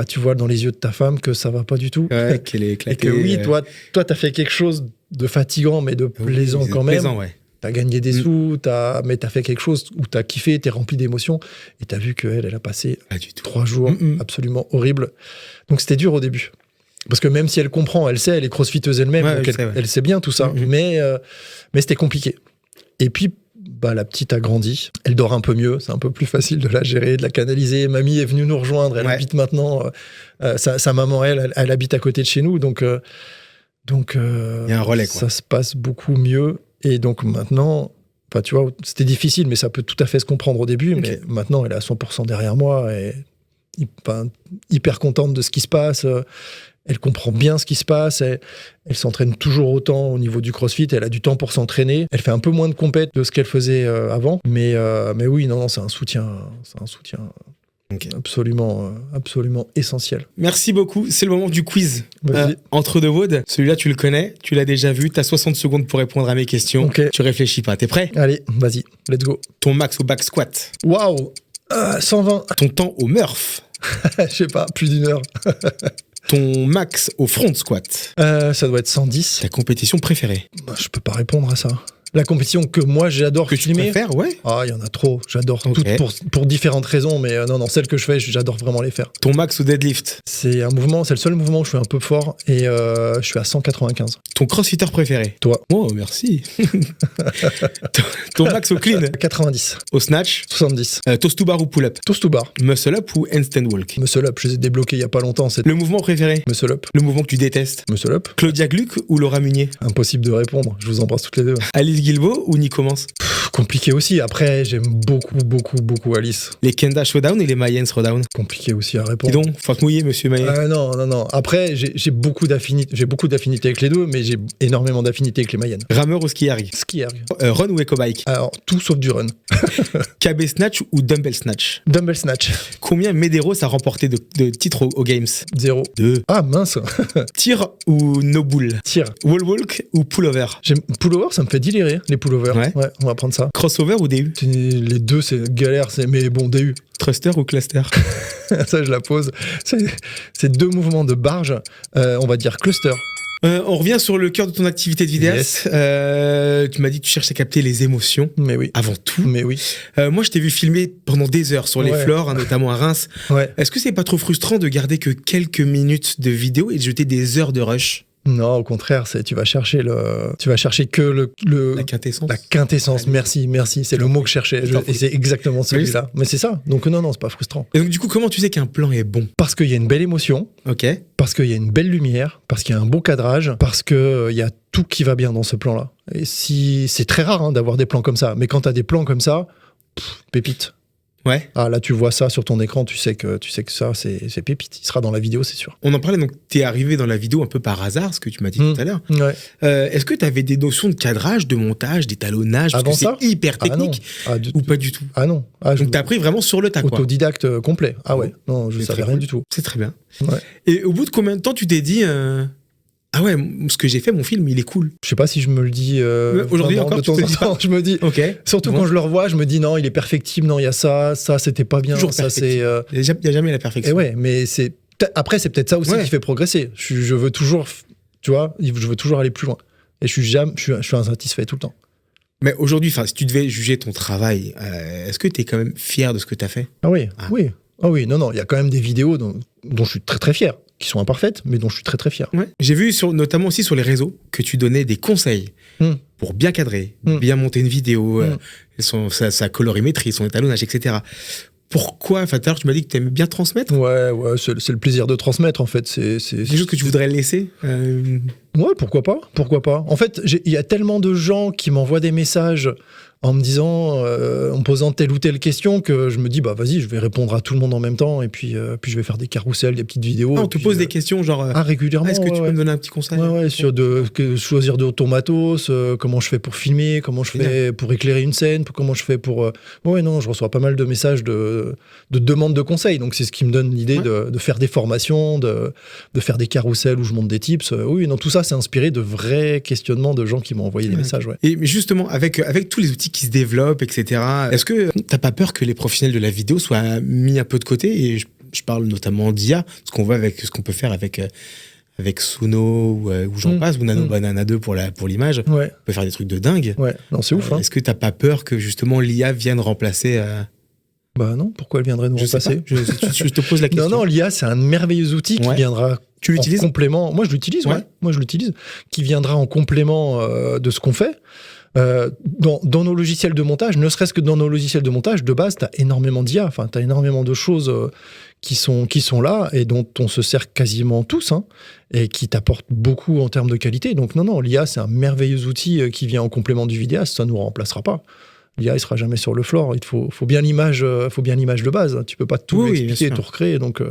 Speaker 2: tu vois dans les yeux de ta femme que ça va pas du tout.
Speaker 1: Ouais, qu'elle est éclatée.
Speaker 2: Et que oui, toi, t'as fait quelque chose de fatigant, mais de plaisant quand même.
Speaker 1: Plaisant, ouais.
Speaker 2: T'as gagné des sous, mais t'as fait quelque chose où t'as kiffé, t'es rempli d'émotions, et t'as vu qu'elle a passé 3 jours absolument horribles. Donc c'était dur au début. Parce que même si elle comprend, elle sait, elle est crossfiteuse elle-même, donc elle sait bien tout ça, mais c'était compliqué. Et puis, la petite a grandi, elle dort un peu mieux, c'est un peu plus facile de la gérer, de la canaliser. Mamie est venue nous rejoindre, elle habite maintenant, sa maman, elle habite à côté de chez nous, donc il y a un relais, quoi. Ça se passe beaucoup mieux. Et donc maintenant, tu vois, c'était difficile, mais ça peut tout à fait se comprendre au début. Mais maintenant, elle est à 100% derrière moi et hyper contente de ce qui se passe. Elle comprend bien ce qui se passe. Elle s'entraîne toujours autant au niveau du crossfit. Elle a du temps pour s'entraîner. Elle fait un peu moins de compète de ce qu'elle faisait avant. Mais oui, non, c'est un soutien. C'est un soutien. Absolument essentiel.
Speaker 1: Merci beaucoup. C'est le moment du quiz. Entre deux WOD. Celui-là, tu le connais, tu l'as déjà vu. Tu as 60 secondes pour répondre à mes questions. Tu réfléchis pas. T'es prêt?
Speaker 2: Allez, vas-y, let's go.
Speaker 1: Ton max au back squat?
Speaker 2: Waouh, 120.
Speaker 1: Ton temps au Murph?
Speaker 2: Je sais pas, plus d'1 heure.
Speaker 1: Ton max au front squat?
Speaker 2: Ça doit être 110.
Speaker 1: Ta compétition préférée?
Speaker 2: Je peux pas répondre à ça. La compétition que moi j'adore
Speaker 1: que tu
Speaker 2: filmer.
Speaker 1: préfères, ouais.
Speaker 2: Ah, il y en a trop. J'adore
Speaker 1: Ok.
Speaker 2: toutes pour différentes raisons, mais non, celles que je fais, j'adore vraiment les faire.
Speaker 1: Ton max au deadlift.
Speaker 2: C'est le seul mouvement où je suis un peu fort et je suis à 195.
Speaker 1: Ton crossfitter préféré.
Speaker 2: Toi.
Speaker 1: Oh, merci. Ton max au clean.
Speaker 2: 90.
Speaker 1: Au snatch.
Speaker 2: 70.
Speaker 1: Toast to bar ou pull-up.
Speaker 2: Toast to bar.
Speaker 1: Muscle up ou handstand walk.
Speaker 2: Muscle up, je les ai débloqués il y a pas longtemps. C'est
Speaker 1: Le mouvement préféré.
Speaker 2: muscle up.
Speaker 1: Le mouvement que tu détestes.
Speaker 2: Muscle up.
Speaker 1: Claudia Gluck ou Laura Munier.
Speaker 2: Impossible de répondre. Je vous embrasse toutes les deux.
Speaker 1: Alice Guilbeault ou Nico Mans.
Speaker 2: Compliqué aussi. Après, j'aime beaucoup Alice.
Speaker 1: Les Kenda Showdown et les Mayenne Throwdown.
Speaker 2: Compliqué aussi à
Speaker 1: Dis
Speaker 2: répondre.
Speaker 1: donc, faut te mouiller, monsieur Mayenne.
Speaker 2: Non. Après, j'ai beaucoup d'affinités avec les deux, mais j'ai énormément d'affinités avec les Mayennes.
Speaker 1: Rameur ou ski erg.
Speaker 2: Ski erg.
Speaker 1: Run ou eco-bike.
Speaker 2: Alors, tout sauf du run.
Speaker 1: KB snatch ou dumbbell snatch.
Speaker 2: Dumbbell snatch.
Speaker 1: Combien Medeiros a remporté de titres aux Games.
Speaker 2: 0.
Speaker 1: 2.
Speaker 2: Ah, mince.
Speaker 1: Tir ou no bull.
Speaker 2: Tire.
Speaker 1: Wall walk ou pullover.
Speaker 2: Pullover, ça me fait délirer, les pullovers.
Speaker 1: Ouais.
Speaker 2: On va prendre ça.
Speaker 1: Crossover ou DU.
Speaker 2: Les deux, c'est galère, mais bon, DU.
Speaker 1: Thruster ou cluster.
Speaker 2: Ça, je la pose. C'est deux mouvements de barge, on va dire cluster.
Speaker 1: On revient sur le cœur de ton activité de vidéaste. Tu m'as dit que tu cherches à capter les émotions.
Speaker 2: Mais oui.
Speaker 1: Avant tout.
Speaker 2: Mais oui.
Speaker 1: Moi, je t'ai vu filmer pendant des heures sur les
Speaker 2: Ouais.
Speaker 1: floors, notamment à Reims.
Speaker 2: Ouais.
Speaker 1: Est-ce que c'est pas trop frustrant de garder que quelques minutes de vidéo et de jeter des heures de rush?
Speaker 2: Non, au contraire, tu vas chercher que
Speaker 1: La quintessence.
Speaker 2: la quintessence. Merci. C'est le mot que je cherchais. Et c'est exactement celui-là. Mais c'est ça. Donc non, c'est pas frustrant.
Speaker 1: Et donc, du coup, comment tu sais qu'un plan est bon?
Speaker 2: Parce qu'il y a une belle émotion,
Speaker 1: Ok.
Speaker 2: parce qu'il y a une belle lumière, parce qu'il y a un beau cadrage, parce qu'il y a tout qui va bien dans ce plan-là. Et si c'est très rare d'avoir des plans comme ça, mais quand tu as des plans comme ça, pépite.
Speaker 1: Ouais.
Speaker 2: Ah là, tu vois ça sur ton écran, tu sais que ça, c'est pépite. Il sera dans la vidéo, c'est sûr.
Speaker 1: On en parlait, donc t'es arrivé dans la vidéo un peu par hasard, ce que tu m'as dit tout à l'heure.
Speaker 2: Ouais.
Speaker 1: Est-ce que tu avais des notions de cadrage, de montage, d'étalonnage? Parce
Speaker 2: Avant
Speaker 1: que
Speaker 2: ça
Speaker 1: c'est hyper technique. Ou pas du tout?
Speaker 2: Ah non.
Speaker 1: Donc t'as appris vraiment sur le tas, quoi.
Speaker 2: Autodidacte complet. Ah ouais. Non, je
Speaker 1: C'est
Speaker 2: savais
Speaker 1: très
Speaker 2: rien
Speaker 1: cool.
Speaker 2: du tout.
Speaker 1: C'est très bien.
Speaker 2: Ouais.
Speaker 1: Et au bout de combien de temps tu t'es dit ah ouais, ce que j'ai fait, mon film, il est cool.
Speaker 2: Je sais pas si je me le dis.
Speaker 1: Aujourd'hui
Speaker 2: vraiment,
Speaker 1: encore,
Speaker 2: de
Speaker 1: tu
Speaker 2: temps
Speaker 1: te
Speaker 2: en
Speaker 1: dis
Speaker 2: temps, je me dis.
Speaker 1: Ok.
Speaker 2: Surtout
Speaker 1: Bon.
Speaker 2: quand je le revois, je me dis non, il est perfectible, non, il y a ça c'était pas bien.
Speaker 1: Toujours
Speaker 2: ça c'est.
Speaker 1: Il n'y a jamais la perfection.
Speaker 2: Et ouais, mais après c'est peut-être ça aussi
Speaker 1: Ouais.
Speaker 2: qui fait progresser. Je veux toujours, tu vois, je veux toujours aller plus loin. Et je suis insatisfait tout le temps.
Speaker 1: Mais aujourd'hui, si tu devais juger ton travail, est-ce que tu es quand même fier de ce que tu as fait?
Speaker 2: Ah oui,
Speaker 1: Ah.
Speaker 2: oui. Ah oui, non, il y a quand même des vidéos dont je suis très très fier, qui sont imparfaites, mais dont je suis très très fier.
Speaker 1: Ouais. J'ai vu notamment aussi sur les réseaux que tu donnais des conseils pour bien cadrer, bien monter une vidéo, sa colorimétrie, son étalonnage, etc. Pourquoi? Tout à l'heure, tu m'as dit que tu aimais bien transmettre.
Speaker 2: Ouais, c'est le plaisir de transmettre en fait. C'est
Speaker 1: Des choses que tu voudrais laisser.
Speaker 2: Ouais, pourquoi pas? En fait, il y a tellement de gens qui m'envoient des messages en me disant, en me posant telle ou telle question, que je me dis, bah vas-y, je vais répondre à tout le monde en même temps, et puis je vais faire des carousels, des petites vidéos.
Speaker 1: Ah, on te pose des questions genre
Speaker 2: régulièrement.
Speaker 1: est-ce que tu
Speaker 2: ouais.
Speaker 1: peux me donner un petit conseil?
Speaker 2: Ouais, sur choisir de ton matos, comment je fais pour filmer, comment je fais pour éclairer une scène, comment je fais pour... Ouais, non, je reçois pas mal de messages de demandes de conseils, donc c'est ce qui me donne l'idée de faire des formations, de faire des carousels où je monte des tips. Oui, non, tout ça, c'est inspiré de vrais questionnements de gens qui m'ont envoyé des messages. Ouais.
Speaker 1: Et mais justement, avec tous les outils qui se développent, etc., est-ce que t'as pas peur que les professionnels de la vidéo soient mis un peu de côté? Et je parle notamment d'IA, ce qu'on voit avec ce qu'on peut faire avec Suno ou j'en passe, ou Nano Banana 2 pour l'image.
Speaker 2: Ouais.
Speaker 1: On peut faire des trucs de dingue.
Speaker 2: Ouais, non, c'est ouf. Hein.
Speaker 1: Est-ce que t'as pas peur que justement l'IA vienne remplacer
Speaker 2: Bah non, pourquoi elle viendrait nous
Speaker 1: Je sais
Speaker 2: remplacer?
Speaker 1: pas. Je te pose la question.
Speaker 2: Non, l'IA, c'est un merveilleux outil qui viendra
Speaker 1: Tu l'utilises
Speaker 2: en complément. Moi, je l'utilise, ouais. Moi, je l'utilise. Qui viendra en complément de ce qu'on fait. Dans nos logiciels de montage, ne serait-ce que dans nos logiciels de montage, de base, tu as énormément d'IA. Enfin, tu as énormément de choses qui sont là et dont on se sert quasiment tous, hein, et qui t'apportent beaucoup en termes de qualité. Donc, non, l'IA, c'est un merveilleux outil qui vient en complément du vidéaste. Ça ne nous remplacera pas. L'IA, il sera jamais sur le floor. Il faut bien l'image de base. Tu peux pas tout expliquer, tout recréer. Donc,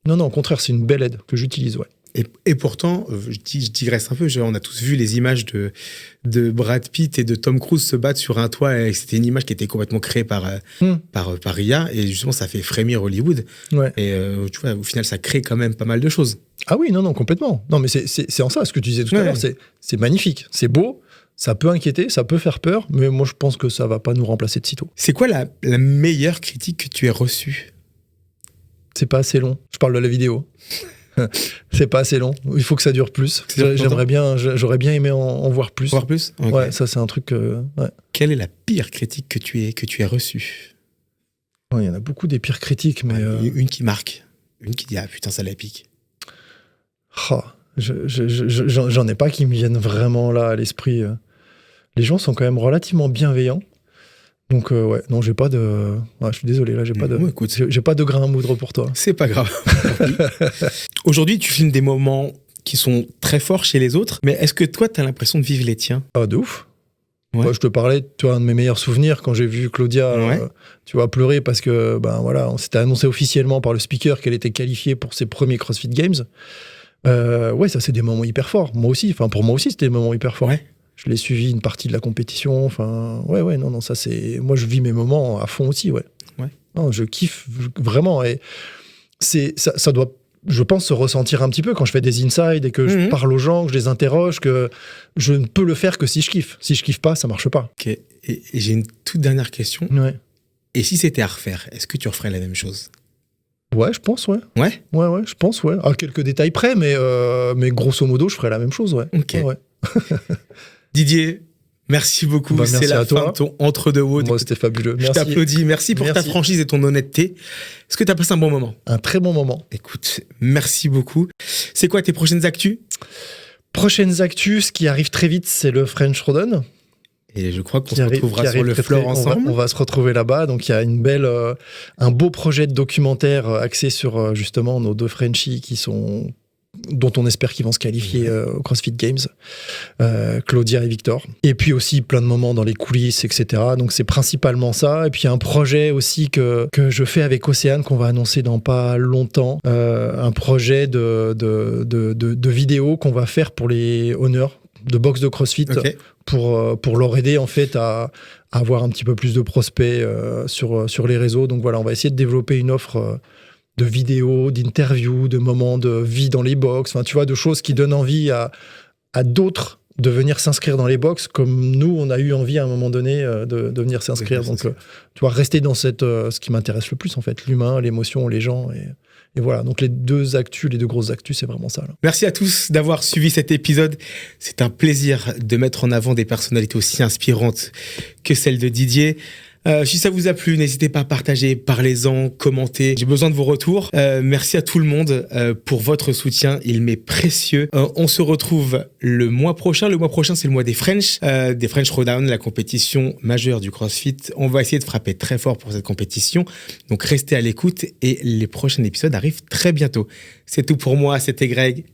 Speaker 2: non, au contraire, c'est une belle aide que j'utilise, ouais.
Speaker 1: Et pourtant, je digresse un peu, on a tous vu les images de Brad Pitt et de Tom Cruise se battre sur un toit, et c'était une image qui était complètement créée par IA, et justement ça fait frémir Hollywood.
Speaker 2: Ouais.
Speaker 1: Et tu vois, au final, ça crée quand même pas mal de choses.
Speaker 2: Ah oui, non, complètement. Non, mais c'est en ça, ce que tu disais tout à l'heure, c'est magnifique, c'est beau, ça peut inquiéter, ça peut faire peur, mais moi je pense que ça va pas nous remplacer de sitôt.
Speaker 1: C'est quoi la meilleure critique que tu aies reçue?
Speaker 2: C'est pas assez long. Je parle de la vidéo. C'est pas assez long. Il faut que ça dure plus. J'aurais bien aimé en voir plus.
Speaker 1: Voir plus? Okay.
Speaker 2: Ouais, ça c'est un truc. Ouais.
Speaker 1: Quelle est la pire critique que tu aies reçue?
Speaker 2: Il y en a beaucoup des pires critiques, mais
Speaker 1: une qui marque, une qui dit ah putain ça l'épique.
Speaker 2: J'en ai pas qui me viennent vraiment là à l'esprit. Les gens sont quand même relativement bienveillants. Donc ouais, non, j'ai pas de. Ouais, je suis désolé là, j'ai pas de grain à moudre pour toi.
Speaker 1: C'est pas grave. Aujourd'hui, tu filmes des moments qui sont très forts chez les autres, mais est-ce que toi, t'as l'impression de vivre les tiens?
Speaker 2: Ah, de ouf.
Speaker 1: Ouais.
Speaker 2: Moi, je te parlais, tu vois, un de mes meilleurs souvenirs quand j'ai vu Claudia, tu vois, pleurer parce que, ben voilà, on s'était annoncé officiellement par le speaker qu'elle était qualifiée pour ses premiers CrossFit Games. Ouais, ça c'est des moments hyper forts. Moi aussi, enfin pour moi aussi, c'était des moments hyper forts. Ouais. Je l'ai suivi une partie de la compétition. Enfin, ouais, non, ça c'est. Moi, je vis mes moments à fond aussi, ouais. Non, je kiffe vraiment. Et ça doit, je pense, se ressentir un petit peu quand je fais des insides et que je parle aux gens, que je les interroge, que je ne peux le faire que si je kiffe. Si je kiffe pas, ça marche pas.
Speaker 1: Ok. Et j'ai une toute dernière question.
Speaker 2: Ouais.
Speaker 1: Et si c'était à refaire, est-ce que tu referais la même chose?
Speaker 2: Ouais, je pense, ouais.
Speaker 1: Ouais,
Speaker 2: je pense, ouais. À quelques détails près, mais grosso modo, je ferais la même chose, ouais.
Speaker 1: Ok.
Speaker 2: Ouais.
Speaker 1: Didier, merci beaucoup.
Speaker 2: Merci
Speaker 1: c'est la
Speaker 2: toi.
Speaker 1: fin de ton Entre-deux-Wood.
Speaker 2: Moi, c'était fabuleux.
Speaker 1: Je t'applaudis. Merci pour ta franchise et ton honnêteté. Est-ce que tu as passé un bon moment?
Speaker 2: Un très bon moment.
Speaker 1: Écoute, merci beaucoup. C'est quoi tes prochaines actus?
Speaker 2: Prochaines actus, ce qui arrive très vite, c'est le French Rodon.
Speaker 1: Et je crois qu'on se retrouvera sur le floor ensemble.
Speaker 2: On va se retrouver là-bas. Donc, il y a un beau projet de documentaire axé sur justement nos deux Frenchies dont on espère qu'ils vont se qualifier au CrossFit Games, Claudia et Victor. Et puis aussi plein de moments dans les coulisses, etc. Donc c'est principalement ça. Et puis il y a un projet aussi que je fais avec Océane qu'on va annoncer dans pas longtemps. Un projet de vidéo qu'on va faire pour les honneurs de boxe de CrossFit, pour leur aider en fait à avoir un petit peu plus de prospects sur les réseaux. Donc voilà, on va essayer de développer une offre de vidéos, d'interviews, de moments de vie dans les box, enfin tu vois, de choses qui donnent envie à d'autres de venir s'inscrire dans les box, comme nous on a eu envie à un moment donné de venir s'inscrire. Donc tu vois, rester dans ce qui m'intéresse le plus en fait, l'humain, l'émotion, les gens et voilà, donc les deux grosses actus, c'est vraiment ça. Là.
Speaker 1: Merci à tous d'avoir suivi cet épisode. C'est un plaisir de mettre en avant des personnalités aussi inspirantes que celle de Didier. Si ça vous a plu, n'hésitez pas à partager, parlez-en, commentez. J'ai besoin de vos retours. Merci à tout le monde pour votre soutien. Il m'est précieux. On se retrouve le mois prochain. Le mois prochain, c'est le mois des French Throwdown, la compétition majeure du CrossFit. On va essayer de frapper très fort pour cette compétition. Donc, restez à l'écoute et les prochains épisodes arrivent très bientôt. C'est tout pour moi. C'était Greg.